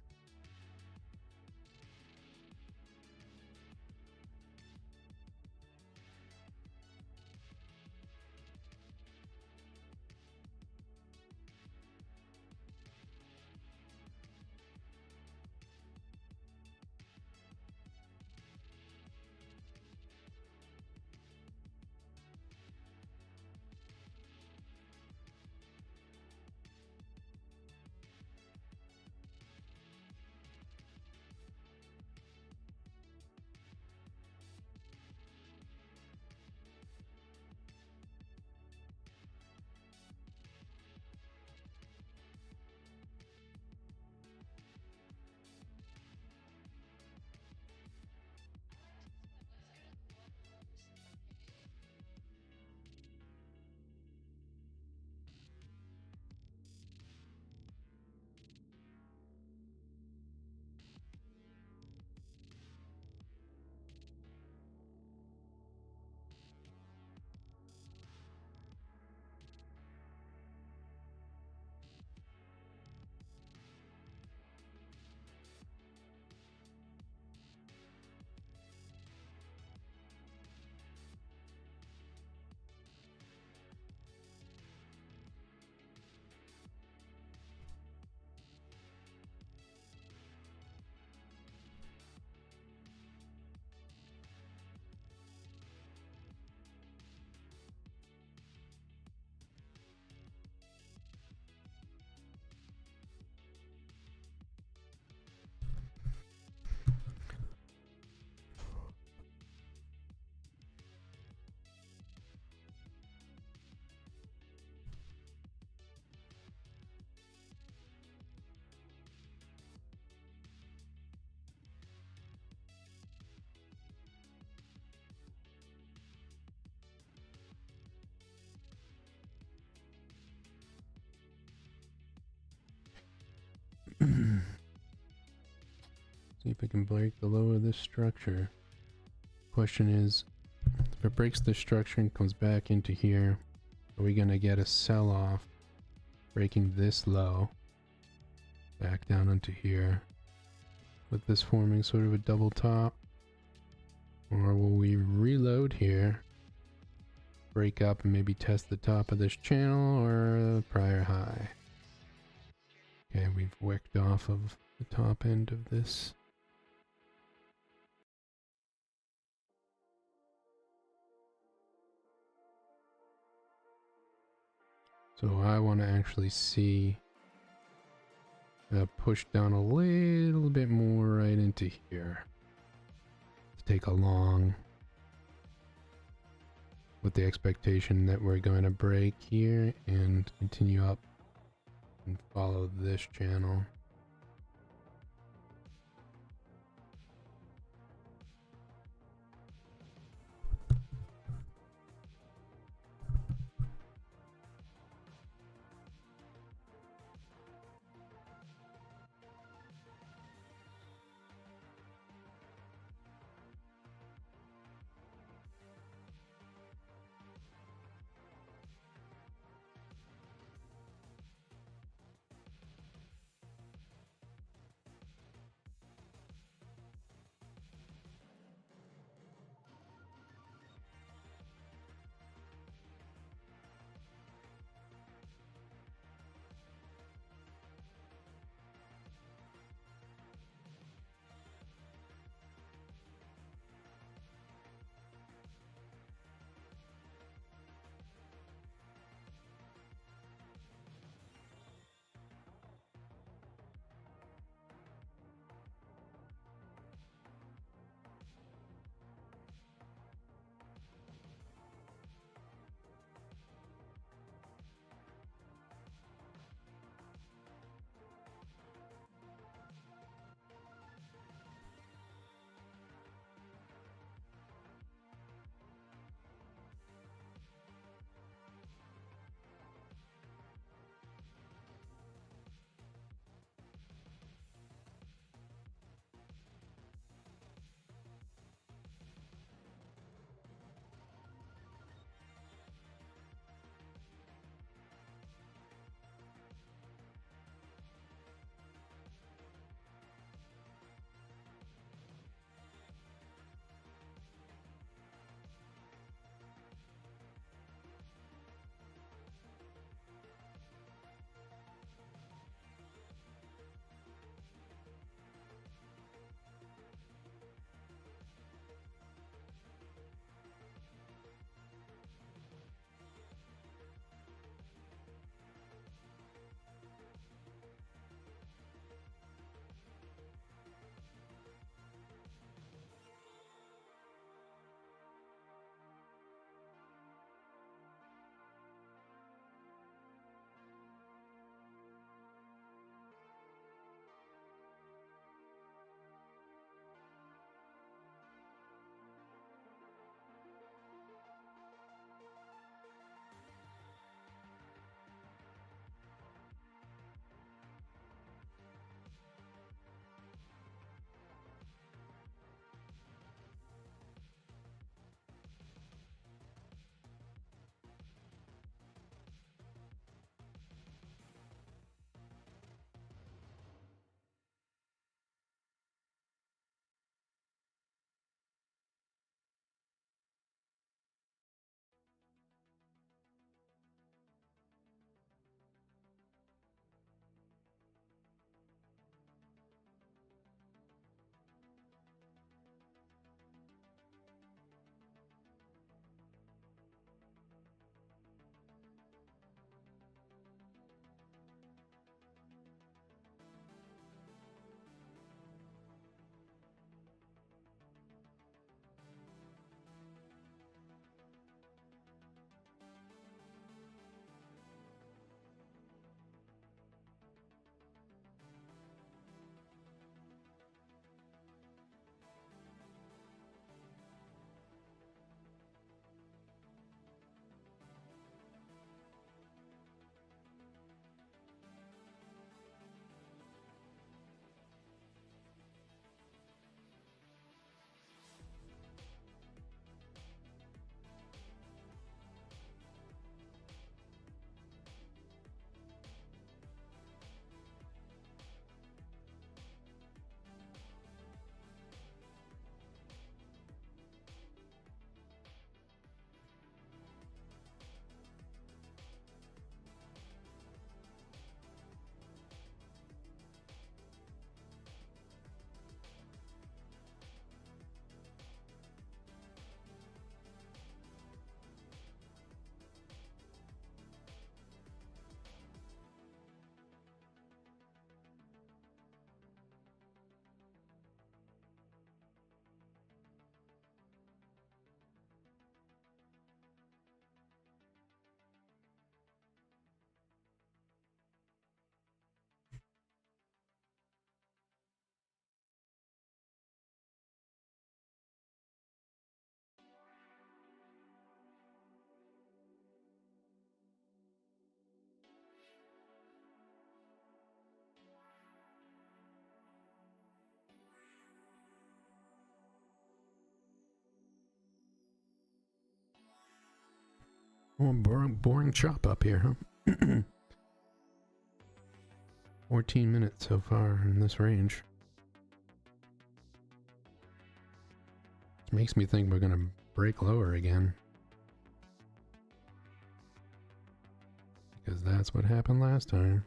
Speaker 1: See if I can break the low of this structure. Question is, if it breaks the structure and comes back into here, are we gonna get a sell-off breaking this low back down into here with this forming sort of a double top? Or will we reload here, break up and maybe test the top of this channel or the prior high? Okay, we've wicked off of the top end of this. So I want to actually see push down a little bit more right into here. Let's take a long with the expectation that we're going to break here and continue up and follow this channel. Oh, boring chop up here, huh? 14 minutes so far in this range. Which makes me think we're gonna break lower again. Because that's what happened last time.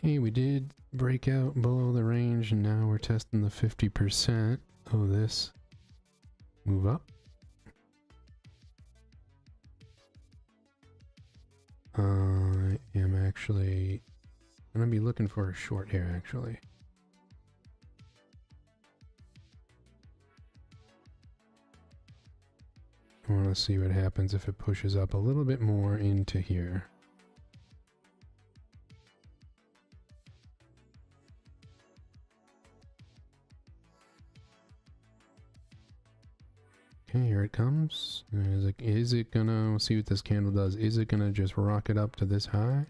Speaker 1: Okay, we did break out below the range, and now we're testing the 50% of this move up. I am actually gonna be looking for a short here, actually. I want to see what happens if it pushes up a little bit more into here. Okay, here it comes. Is it gonna, we'll see what this candle does. Is it gonna just rocket up to this high?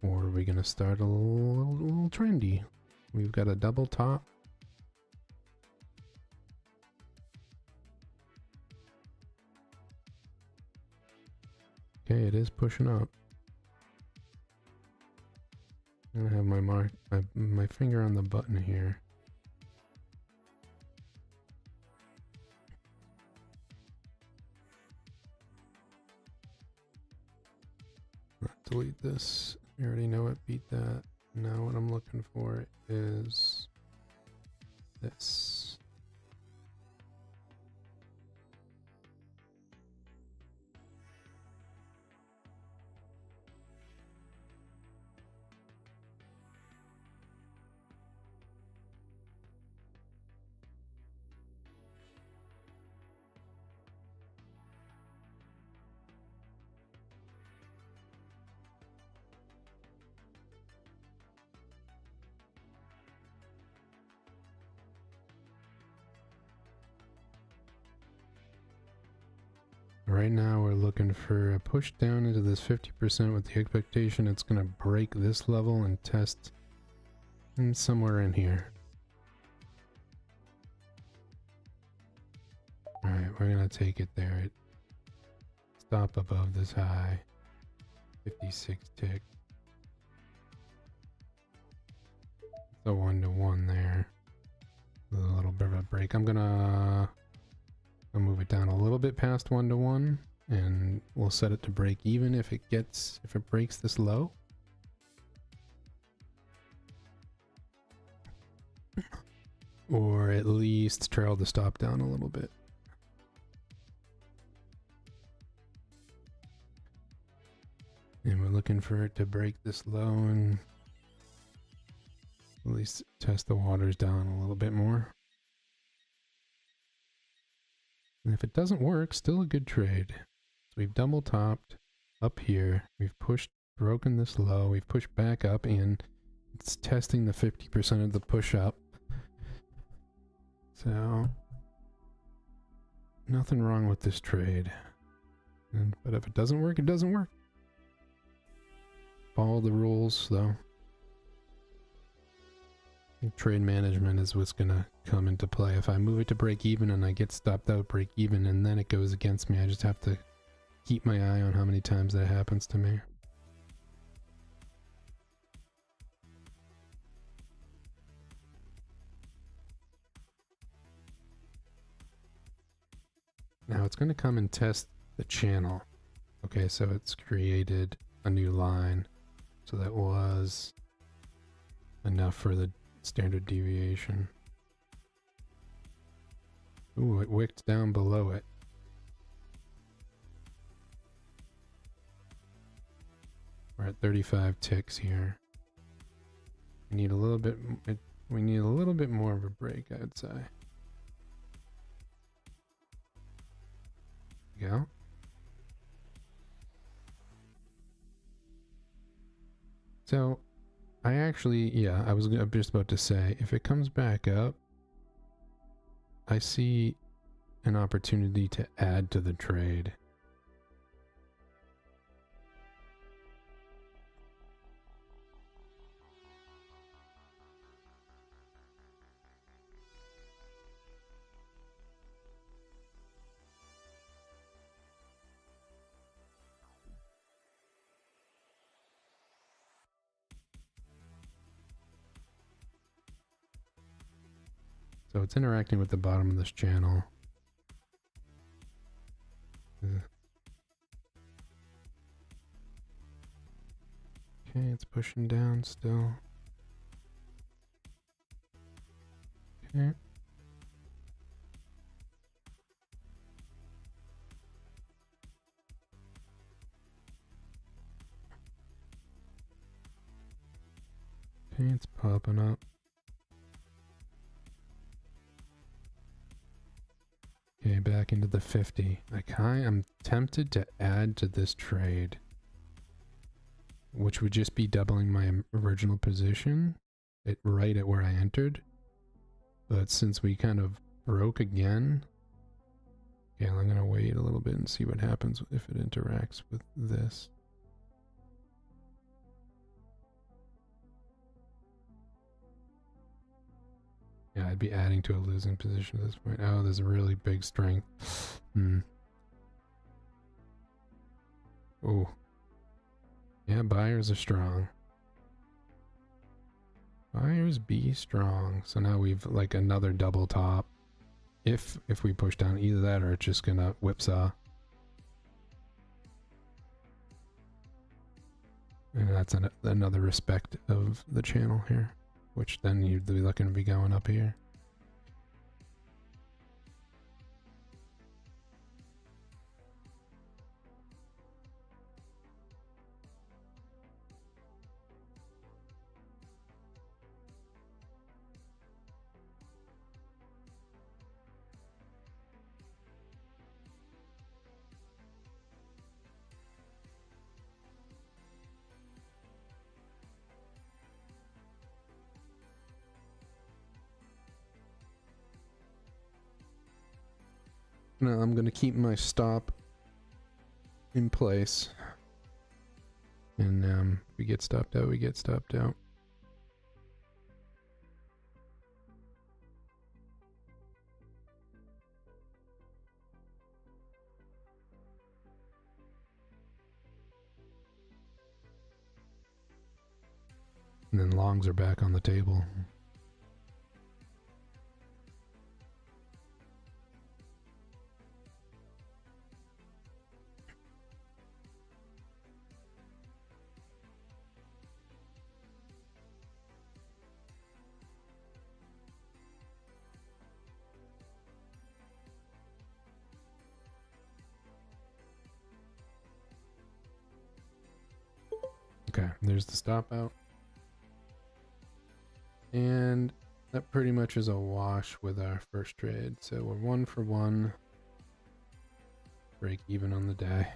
Speaker 1: Or are we gonna start a little trendy? We've got a double top. Okay, it is pushing up. I'm gonna have my finger on the button here. Delete this. You already know it beat that. Now what I'm looking for is this. Right now we're looking for a push down into this 50% with the expectation it's going to break this level and test in somewhere in here. Alright, we're going to take it there. Stop above this high. 56 tick. The 1-to-1 there. A little bit of a break. I'll move it down a little bit past 1-to-1, and we'll set it to break even if it breaks this low. Or at least trail the stop down a little bit. And we're looking for it to break this low and at least test the waters down a little bit more. And if it doesn't work, still a good trade. So we've double topped up here. We've pushed broken this low. We've pushed back up and it's testing the 50% of the push up. So nothing wrong with this trade. But if it doesn't work, it doesn't work. Follow the rules, though. I think trade management is what's gonna come into play. If I move it to break even and I get stopped out break even and then it goes against me, I just have to keep my eye on how many times that happens to me. Now it's gonna come and test the channel. Okay, so it's created a new line. So that was enough for the standard deviation. Ooh, it wicked down below it. We're at 35 ticks here. We need a little bit. We need a little bit more of a break, I'd say. Go. So, I actually, yeah, I was just about to say, if it comes back up, I see an opportunity to add to the trade. So it's interacting with the bottom of this channel. Okay, it's pushing down still. Okay. Okay, it's popping up. Okay, back into the 50. I'm tempted to add to this trade, which would just be doubling my original position right at where I entered. But since we kind of broke again, yeah, I'm gonna wait a little bit and see what happens if it interacts with this. Yeah, I'd be adding to a losing position at this point. Oh, there's a really big strength. Oh. Yeah, buyers are strong. Buyers be strong. So now we've like another double top. If we push down either that or it's just gonna whipsaw. And that's another respect of the channel here. Which then you'd be looking to be going up here. No, I'm gonna keep my stop in place. And if we get stopped out, we get stopped out. And then longs are back on the table. Okay, there's the stop out. And that pretty much is a wash with our first trade. So we're 1 for 1. Break even on the day.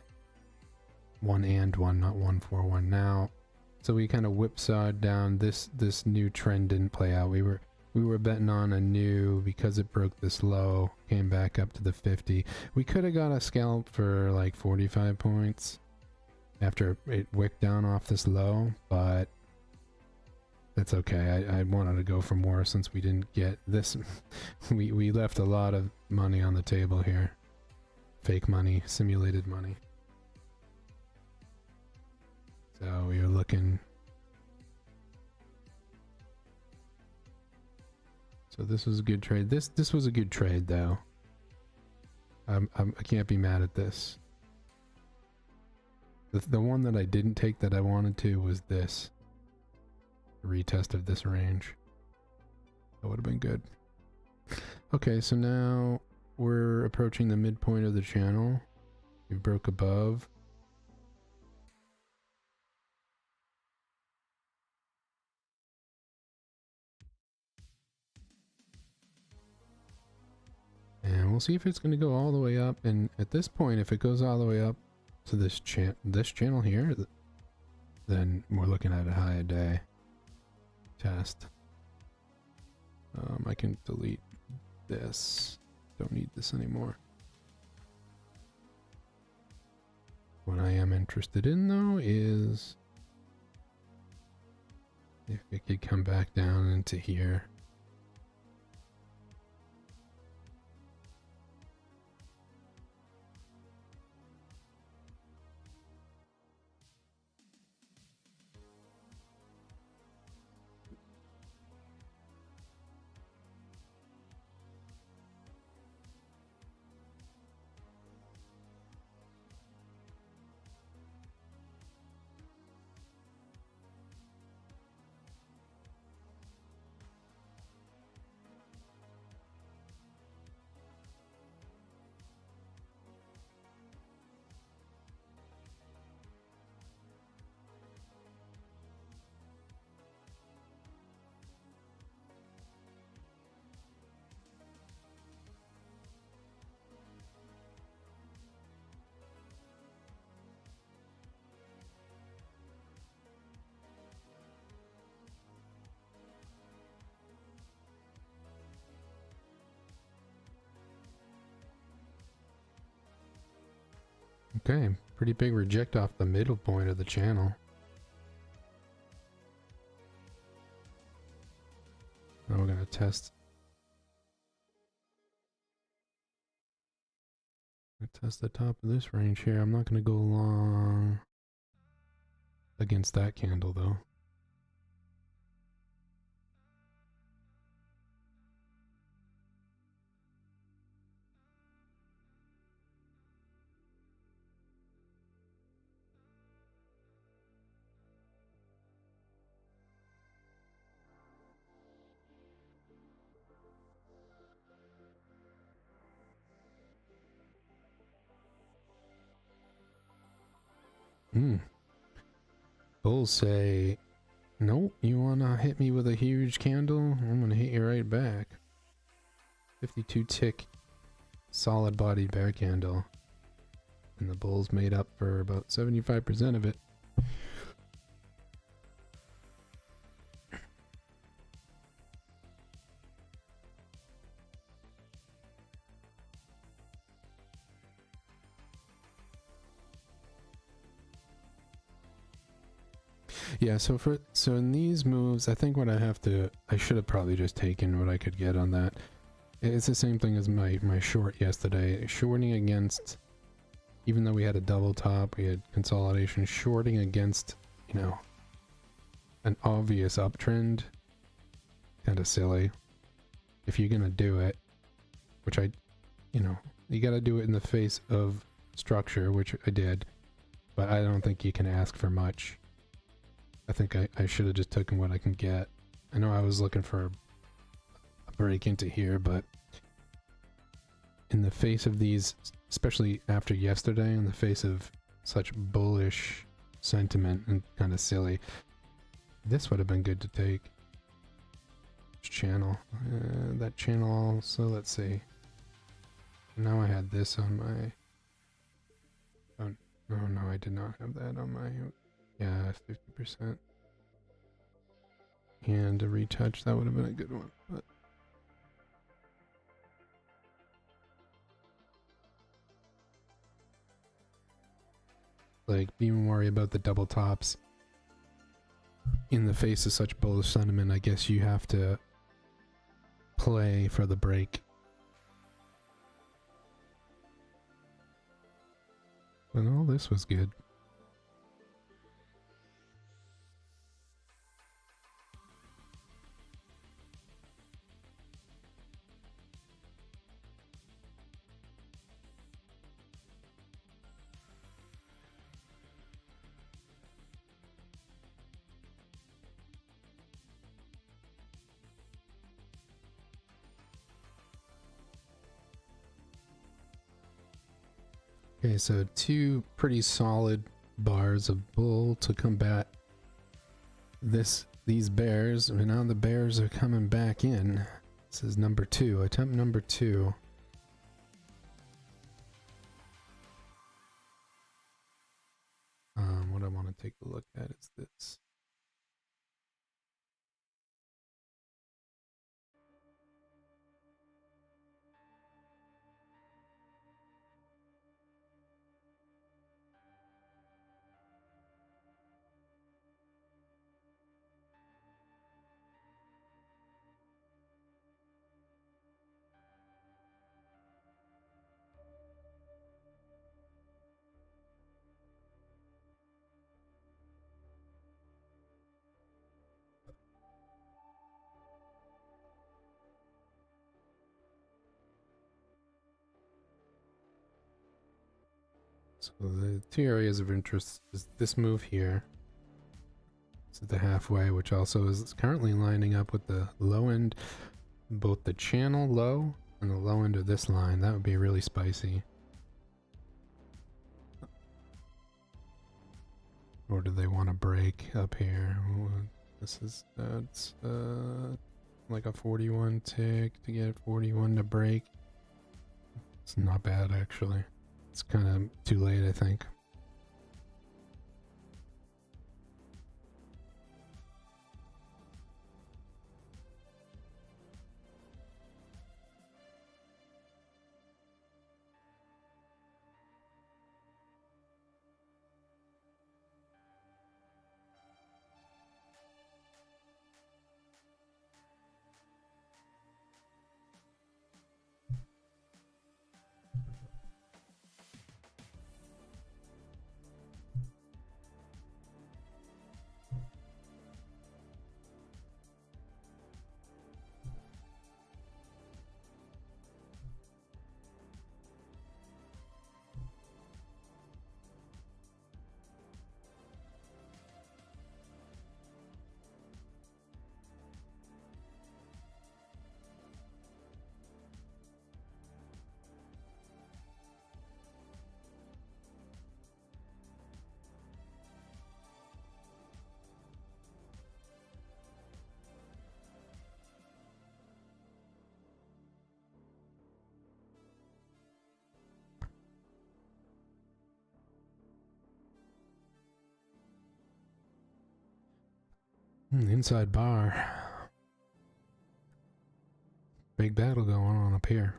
Speaker 1: one and one, not 141 now. So we kind of whipsawed down. This new trend didn't play out. We were betting on a new, because it broke this low, came back up to the 50. We could have got a scalp for like 45 points after it wicked down off this low, but that's okay. I wanted to go for more since we didn't get this. we left a lot of money on the table here. Fake money, simulated money. So we are looking. So this was a good trade. This was a good trade though. I can't be mad at this. The one that I didn't take that I wanted to was this. The retest of this range. That would have been good. Okay, so now we're approaching the midpoint of the channel. We broke above. And we'll see if it's going to go all the way up. And at this point, if it goes all the way up to this channel here, then we're looking at a high a day test. I can delete this. Don't need this anymore. What I am interested in though is if it could come back down into here. Okay, pretty big reject off the middle point of the channel. Now we're gonna test. Test the top of this range here. I'm not gonna go long against that candle though. Bulls say, nope, you wanna hit me with a huge candle? I'm gonna hit you right back. 52 tick solid bodied bear candle. And the bulls made up for about 75% of it. Yeah, so in these moves, I think what I should have probably just taken what I could get on that. It's the same thing as my short yesterday. Shorting against, even though we had a double top, we had consolidation, shorting against, you know, an obvious uptrend, kind of silly. If you're gonna do it, which you gotta do it in the face of structure, which I did, but I don't think you can ask for much. I think I should have just taken what I can get. I know I was looking for a break into here, but in the face of these, especially after yesterday, in the face of such bullish sentiment and kind of silly, this would have been good to take. Channel. That channel also, let's see. Now I had this on my... Oh, Oh no, I did not have that on my... Yeah, 50%. And a retouch, that would have been a good one. But like, being worried about the double tops in the face of such bullish sentiment, I guess you have to play for the break. But all this was good. Okay, so two pretty solid bars of bull to combat these bears, and now the bears are coming back in. This is number 2, attempt number 2. What I want to take a look at is this. So the two areas of interest is this move here. It's at the halfway, which also is currently lining up with the low end, both the channel low and the low end of this line. That would be really spicy. Or do they want to break up here? This is, that's like a 41 tick to get 41 to break. It's not bad, actually. It's kind of too late, I think. Inside bar. Big battle going on up here.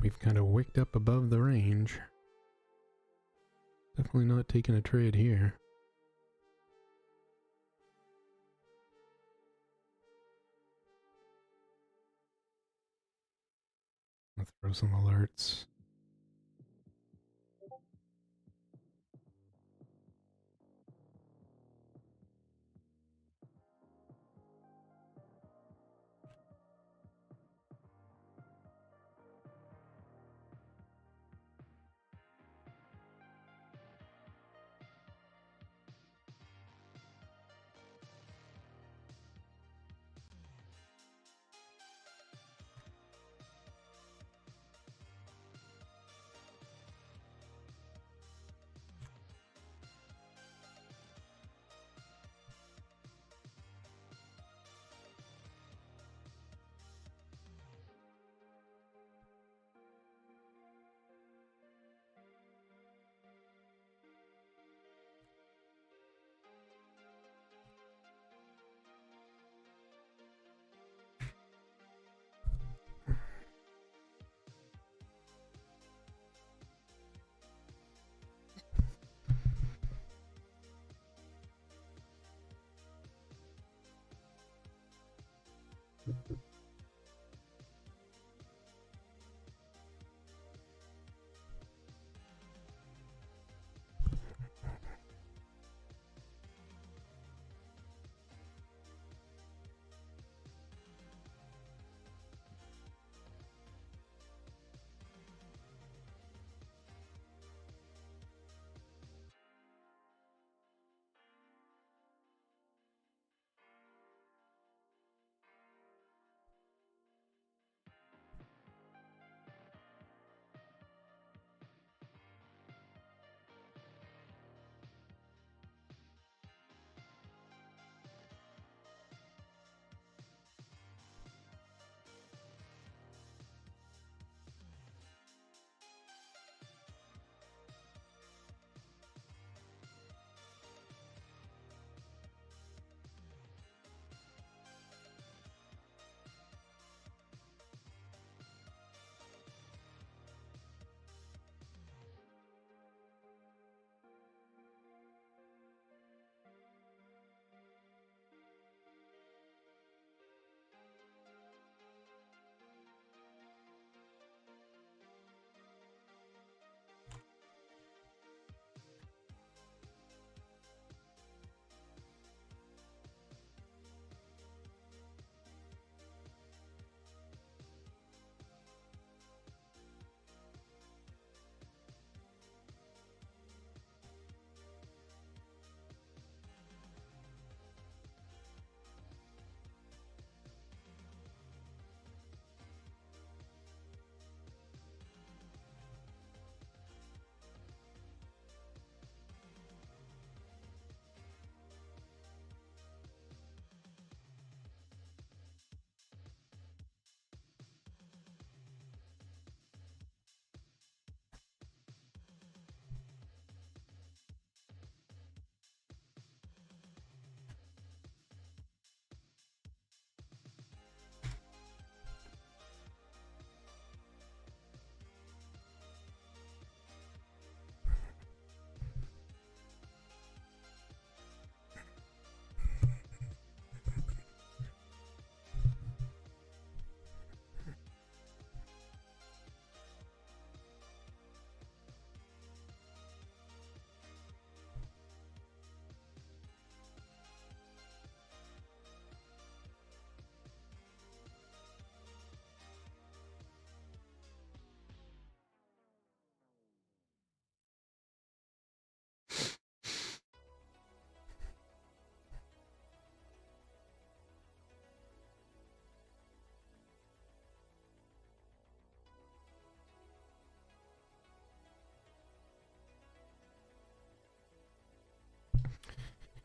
Speaker 1: we've kind of wicked up above the range. Definitely not taking a trade here. I'll throw some alerts.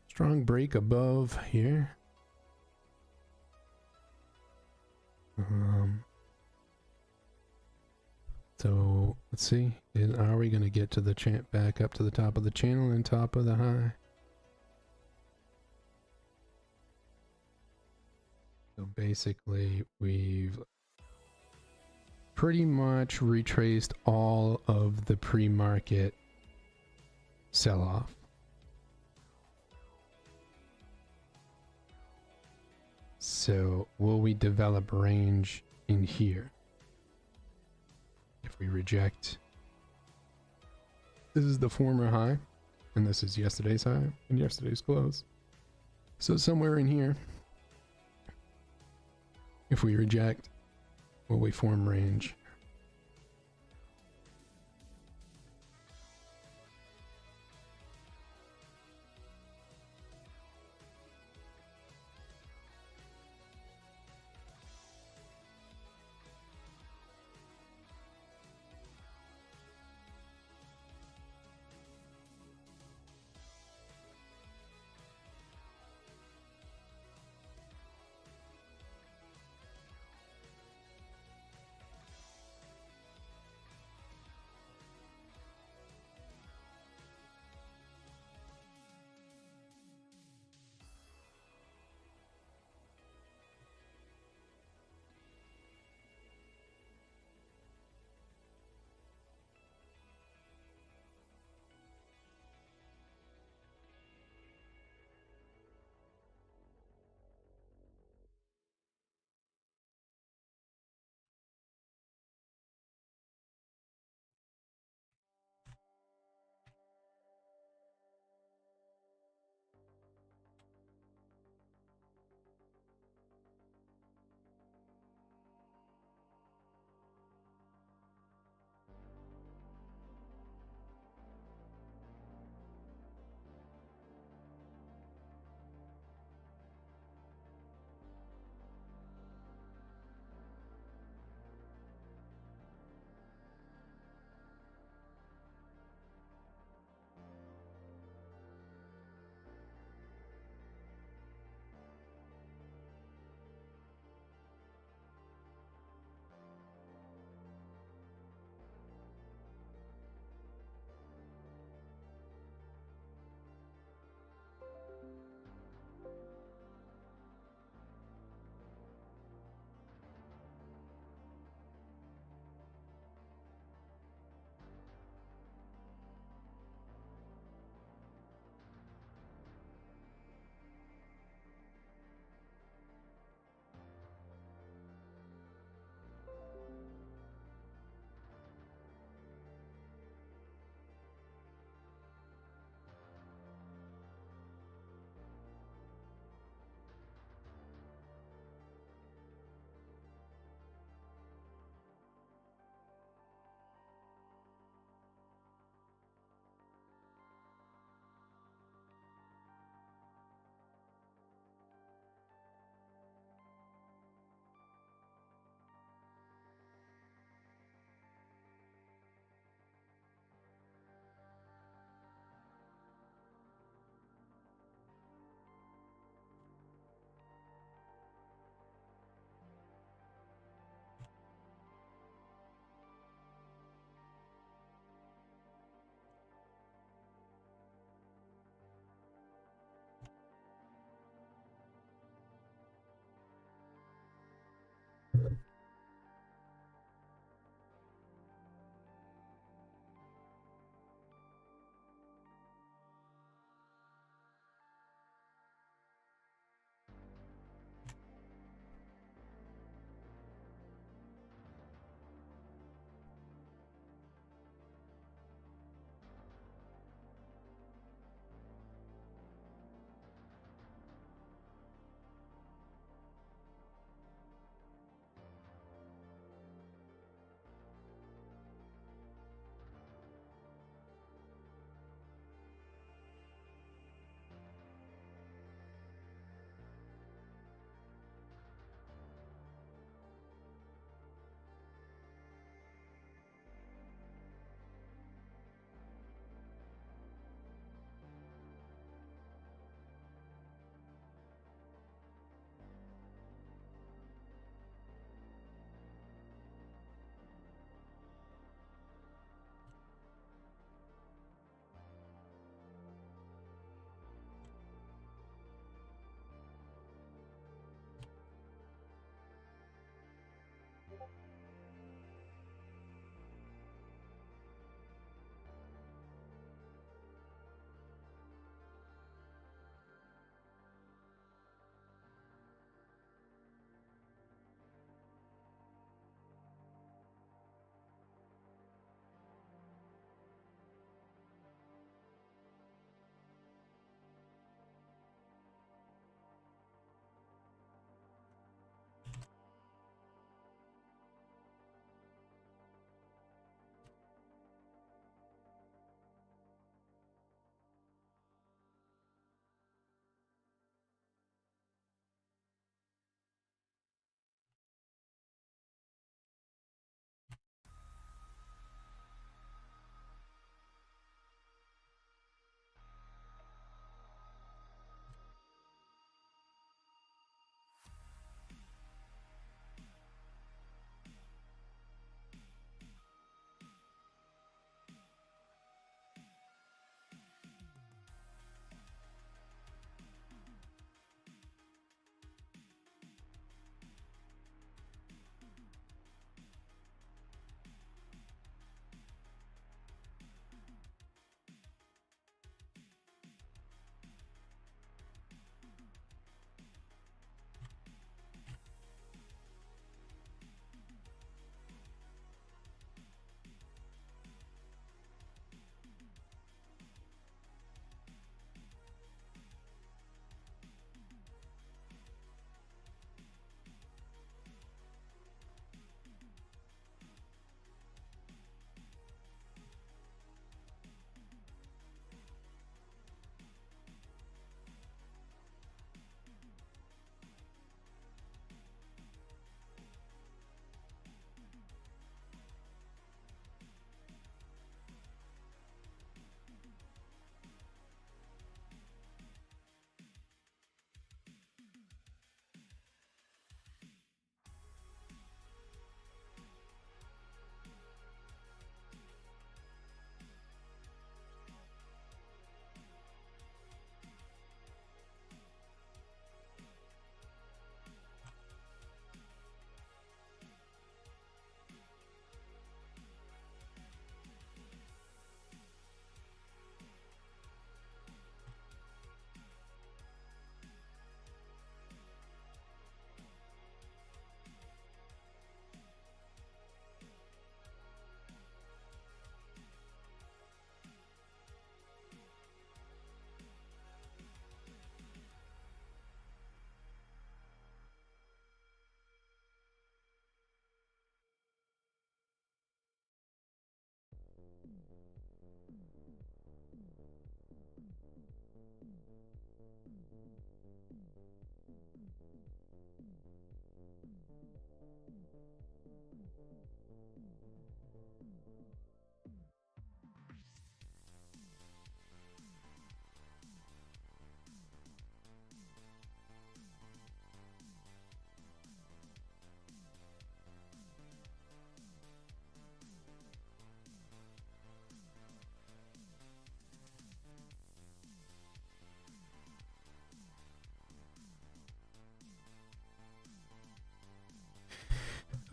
Speaker 1: Strong break above here. So let's see. Are we going to get to the back up to the top of the channel and top of the high? So basically, we've pretty much retraced all of the pre-market sell-off. So will we develop range in here? If we reject, this is the former high, and this is yesterday's high and yesterday's close. So somewhere in here, if we reject, will we form range?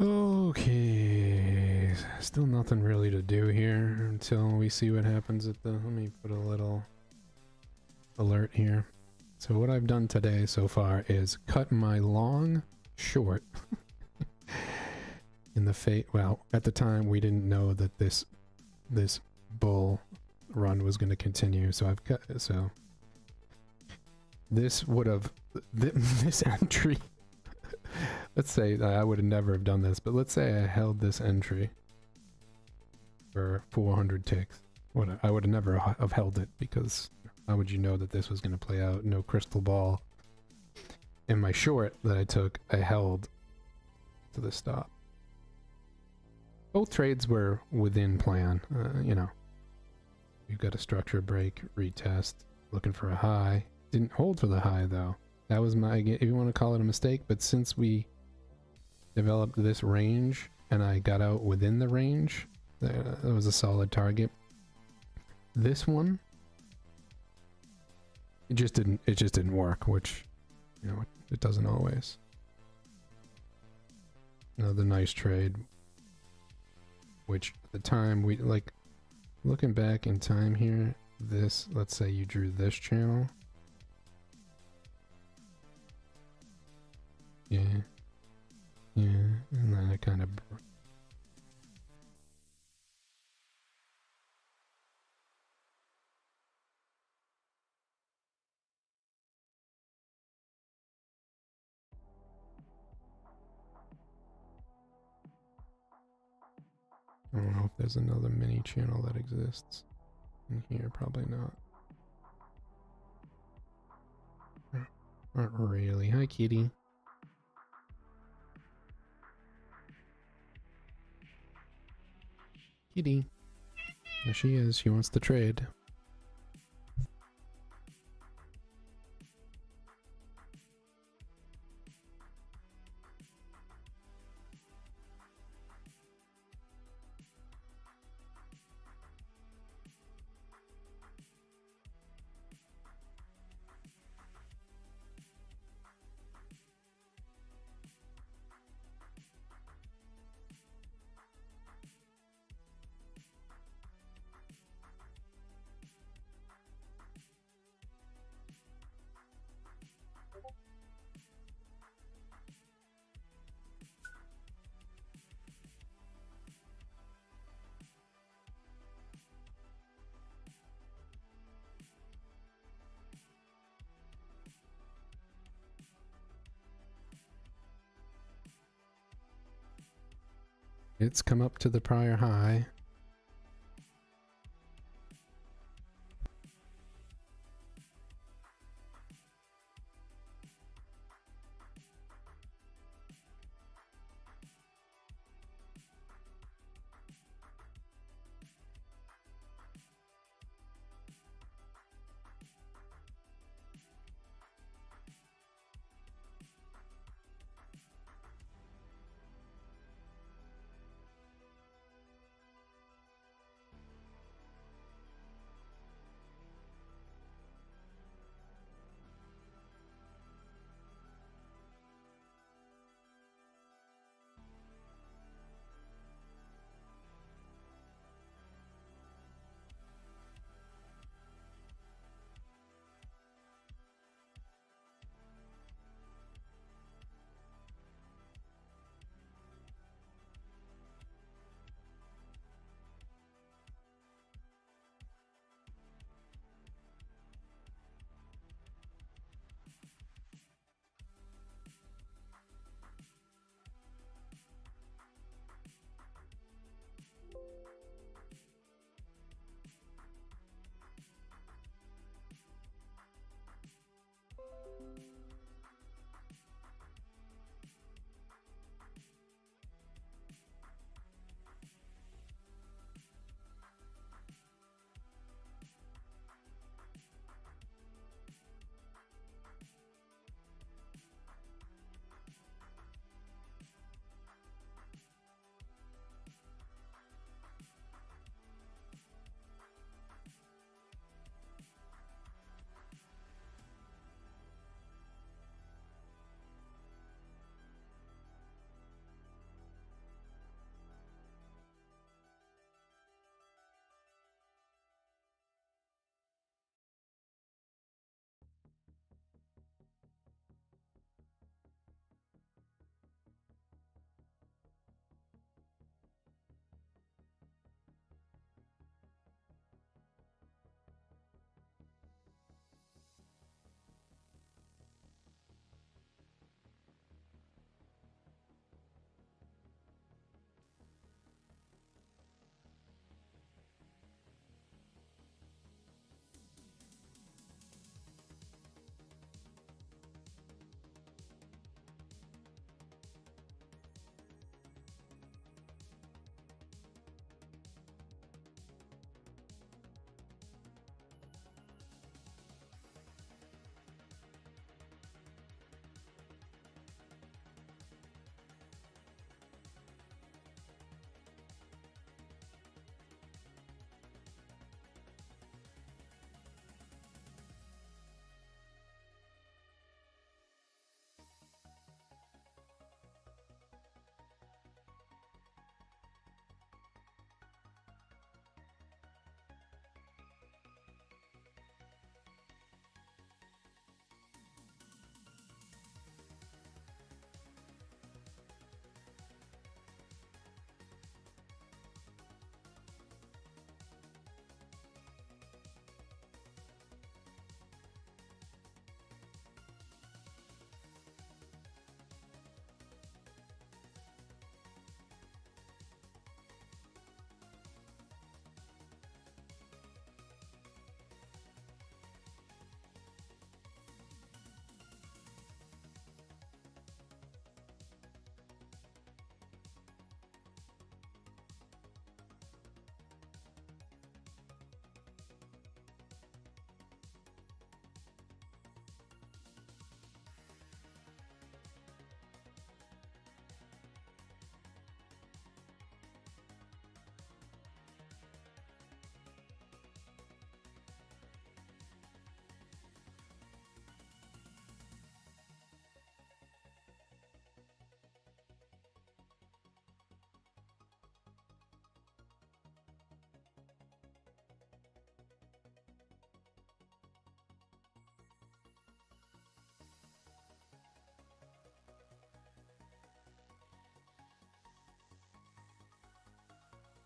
Speaker 1: Okay, still nothing really to do here until we see what happens at the, let me put a little alert here. So what I've done today so far is cut my long short in the well, at the time we didn't know that this bull run was going to continue, so I've cut, so this would have, this entry, let's say I would have never have done this, but let's say I held this entry for 400 ticks. I would have never have held it, because how would you know that this was going to play out? No crystal ball. In my short that I took, I held to the stop. Both trades were within plan, you know. You've got a structure break, retest, looking for a high. Didn't hold for the high though. That was my, if you want to call it a mistake, but since we developed this range and I got out within the range, that was a solid target. This one, it just didn't work, which, you know, it doesn't always. Another nice trade, which at the time we, like, looking back in time here, this, let's say you drew this channel. Yeah. Yeah, and then it kind of... I don't know if there's another mini channel that exists in here, probably not. Not really. Hi, kitty. Kitty. There she is. She wants to trade. It's come up to the prior high.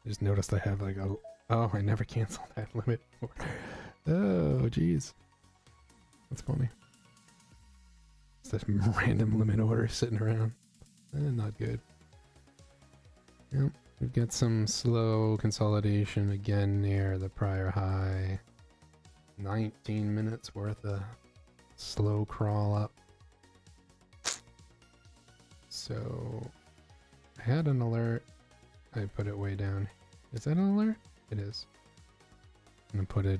Speaker 1: Just noticed I have like a... Oh, I never canceled that limit before. Oh, jeez. That's funny. It's this random limit order sitting around. Not good. Yep, we've got some slow consolidation again near the prior high. 19 minutes worth of slow crawl up. So, I had an alert. I put it way down. Is that an alert? It is. I'm gonna put it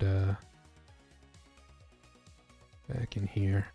Speaker 1: back in here.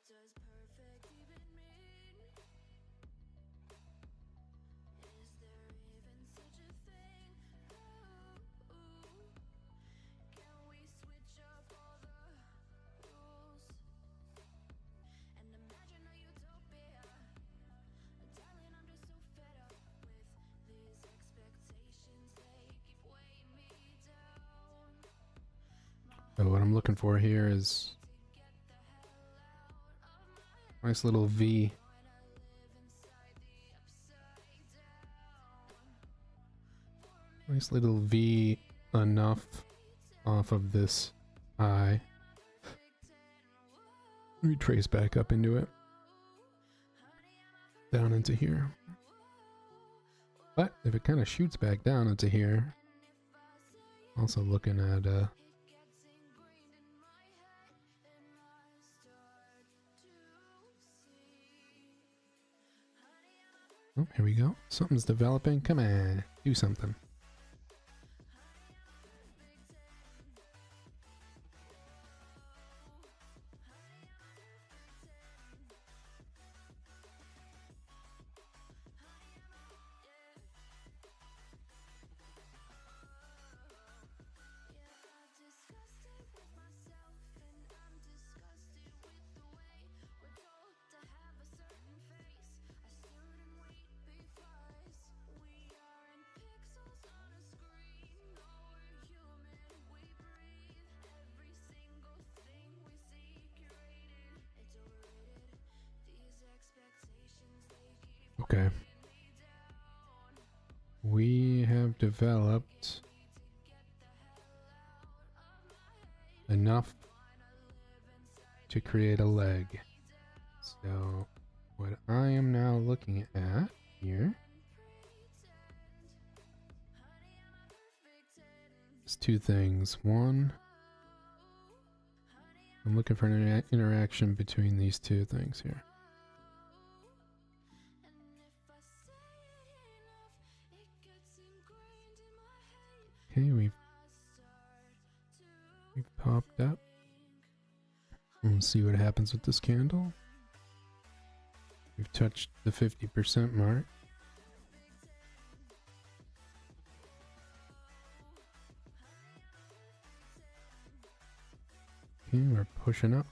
Speaker 2: Does perfect even mean? Is there even such a thing? Ooh, can we switch up all the rules and imagine a utopia? Darling, I'm just so fed up with these expectations. They keep weighing me down.
Speaker 1: So what I'm looking for here is nice little V. Nice little V enough off of this high. Retrace back up into it. Down into here. But if it kind of shoots back down into here, also looking at oh, here we go. Something's developing. Come on, do something. Okay. We have developed enough to create a leg. So what I am now looking at here is two things. One, I'm looking for an interaction between these two things here. Okay, we've popped up. Let's see what happens with this candle. We've touched the 50% mark. Okay, we're pushing up.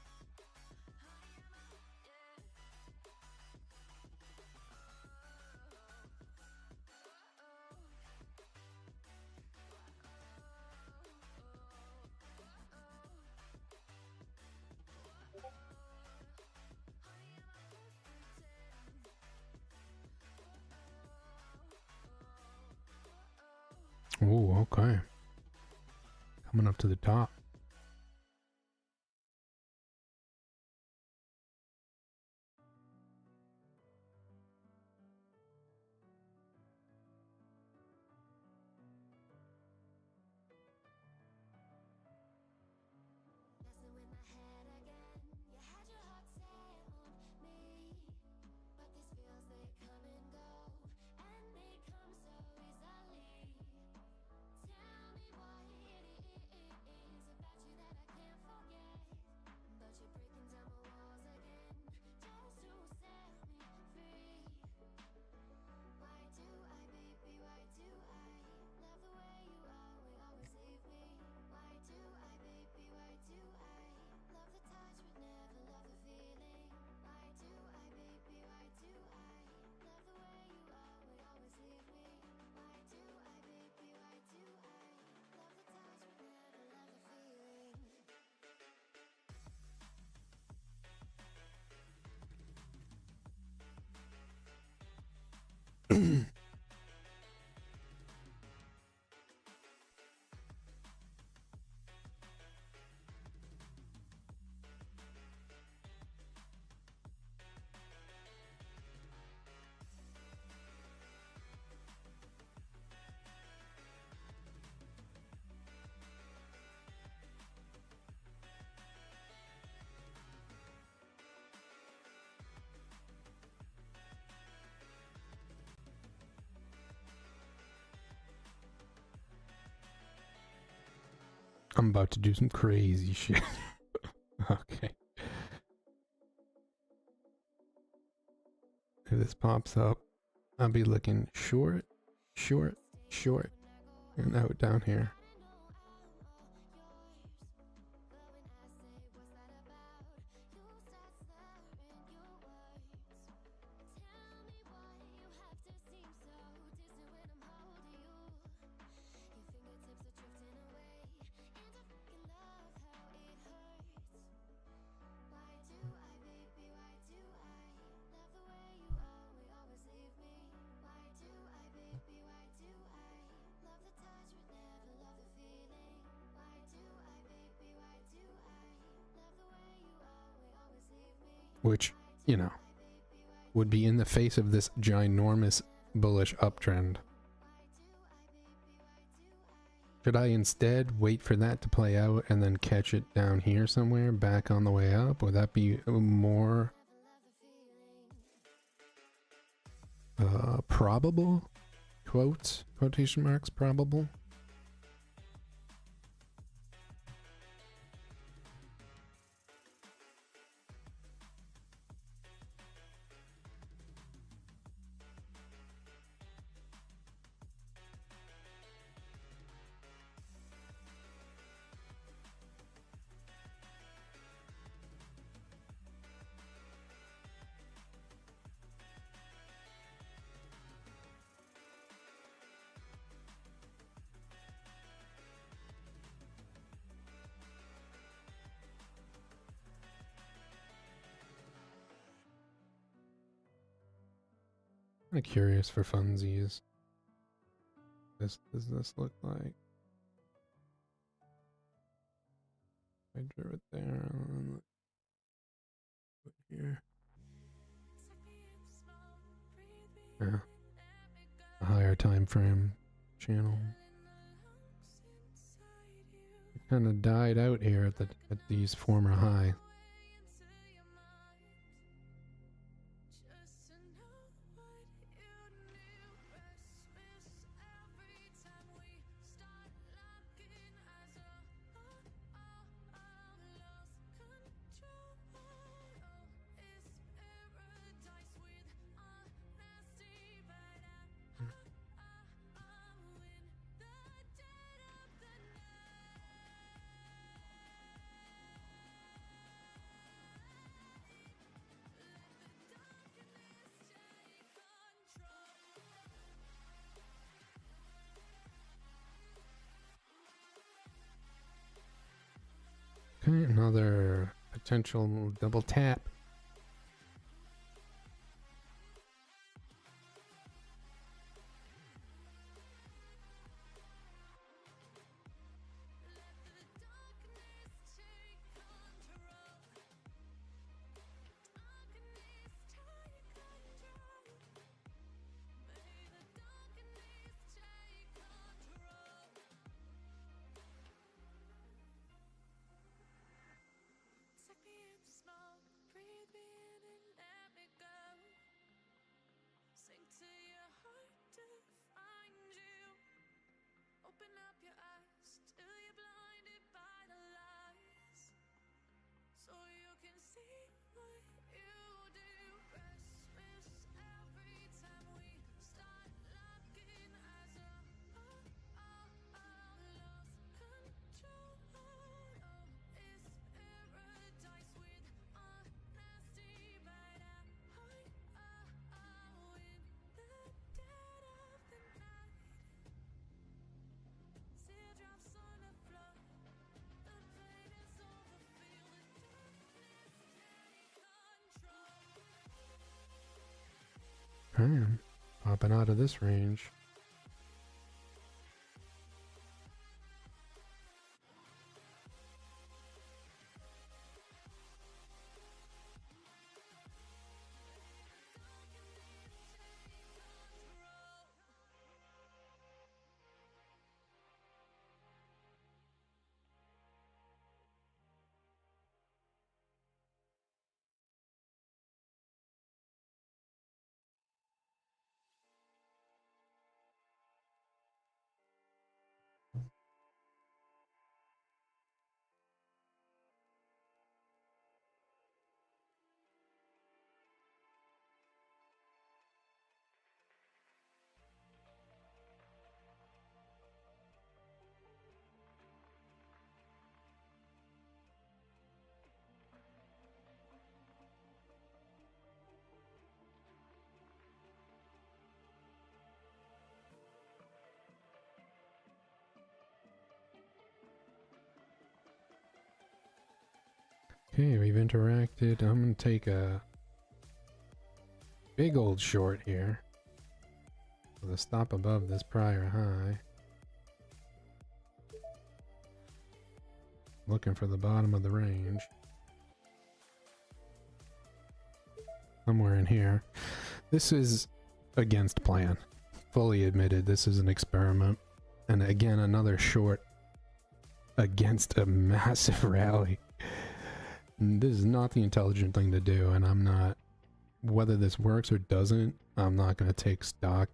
Speaker 1: Oh, okay. Coming up to the top. I'm about to do some crazy shit. Okay. If this pops up, I'll be looking short, short, short, and out down here. Which, you know, would be in the face of this ginormous bullish uptrend. Should I instead wait for that to play out and then catch it down here somewhere back on the way up? Would that be more probable? Quotation marks, probable? Kind of curious for funsies. Does this look like? I drew it there. Put here. Yeah. A higher time frame channel. It kind of died out here at these former high. Okay, another potential double tap. Alright, popping out of this range. Okay, we've interacted. I'm gonna take a big old short here with a stop above this prior high. Looking for the bottom of the range. Somewhere in here. This is against plan. Fully admitted, this is an experiment. And again, another short against a massive rally. This is not the intelligent thing to do, and I'm not, whether this works or doesn't, I'm not going to take stock.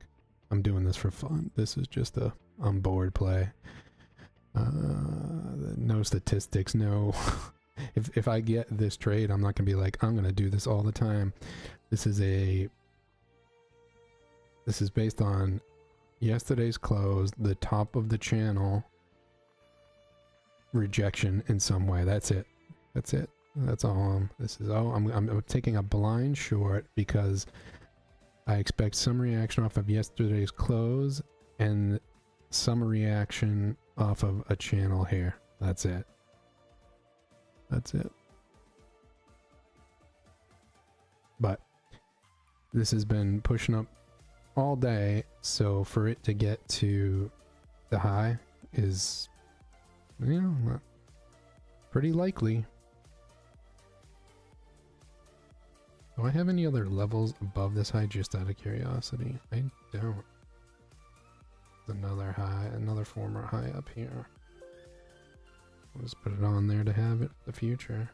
Speaker 1: I'm doing this for fun. This is just a on board play. No statistics, no. If I get this trade, I'm not going to be like, I'm going to do this all the time. This is based on yesterday's close, the top of the channel, rejection in some way. That's it. That's it. That's all. This is all. I'm taking a blind short because I expect some reaction off of yesterday's close and some reaction off of a channel here. That's it. That's it. But this has been pushing up all day, so for it to get to the high is, you know, pretty likely. Do I have any other levels above this high, just out of curiosity? I don't. Another high, another former high up here. I'll just put it on there to have it in the future.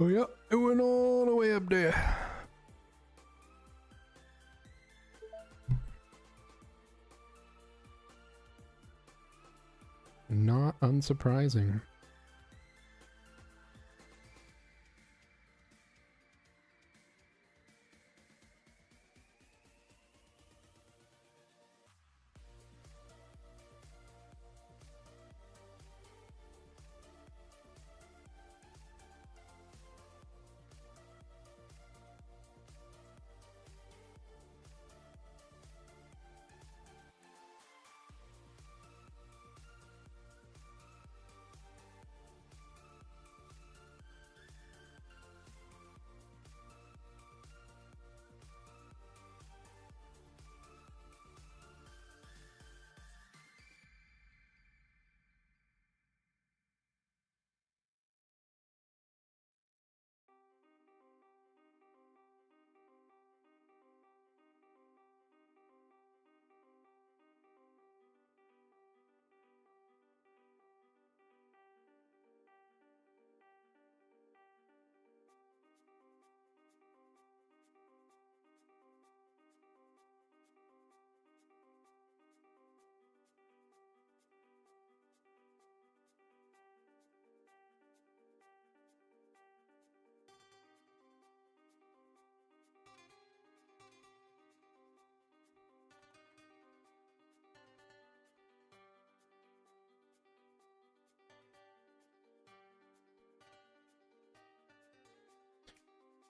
Speaker 1: Oh yeah, it went all the way up there. Not unsurprising.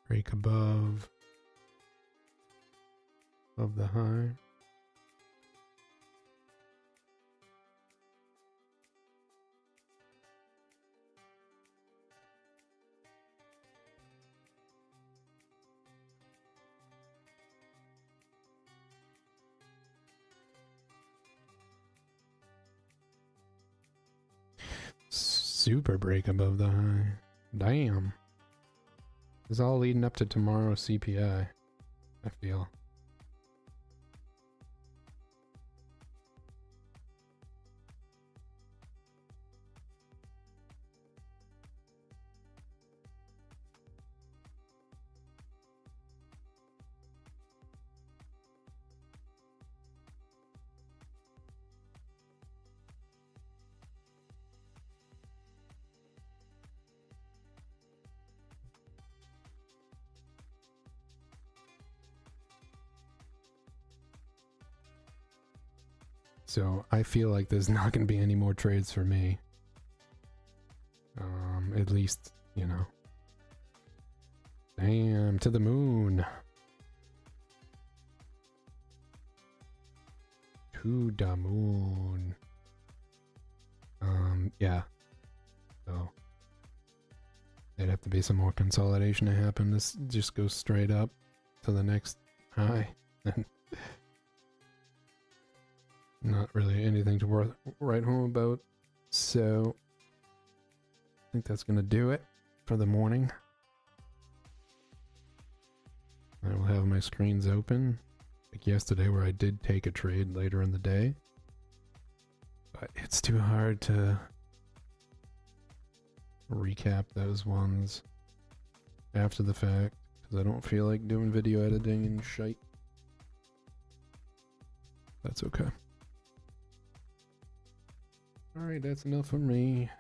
Speaker 1: Break above the high. Super break above the high. Damn. It's all leading up to tomorrow's CPI, I feel. So I feel like there's not going to be any more trades for me. At least, you know. Damn, to the moon. To the moon. Yeah. So there'd have to be some more consolidation to happen. This just goes straight up to the next high. Not really anything to write home about. So I think that's gonna do it for the morning. I will have my screens open like yesterday, where I did take a trade later in the day, but it's too hard to recap those ones after the fact, because I don't feel like doing video editing and shite. That's okay. Alright, that's enough for me.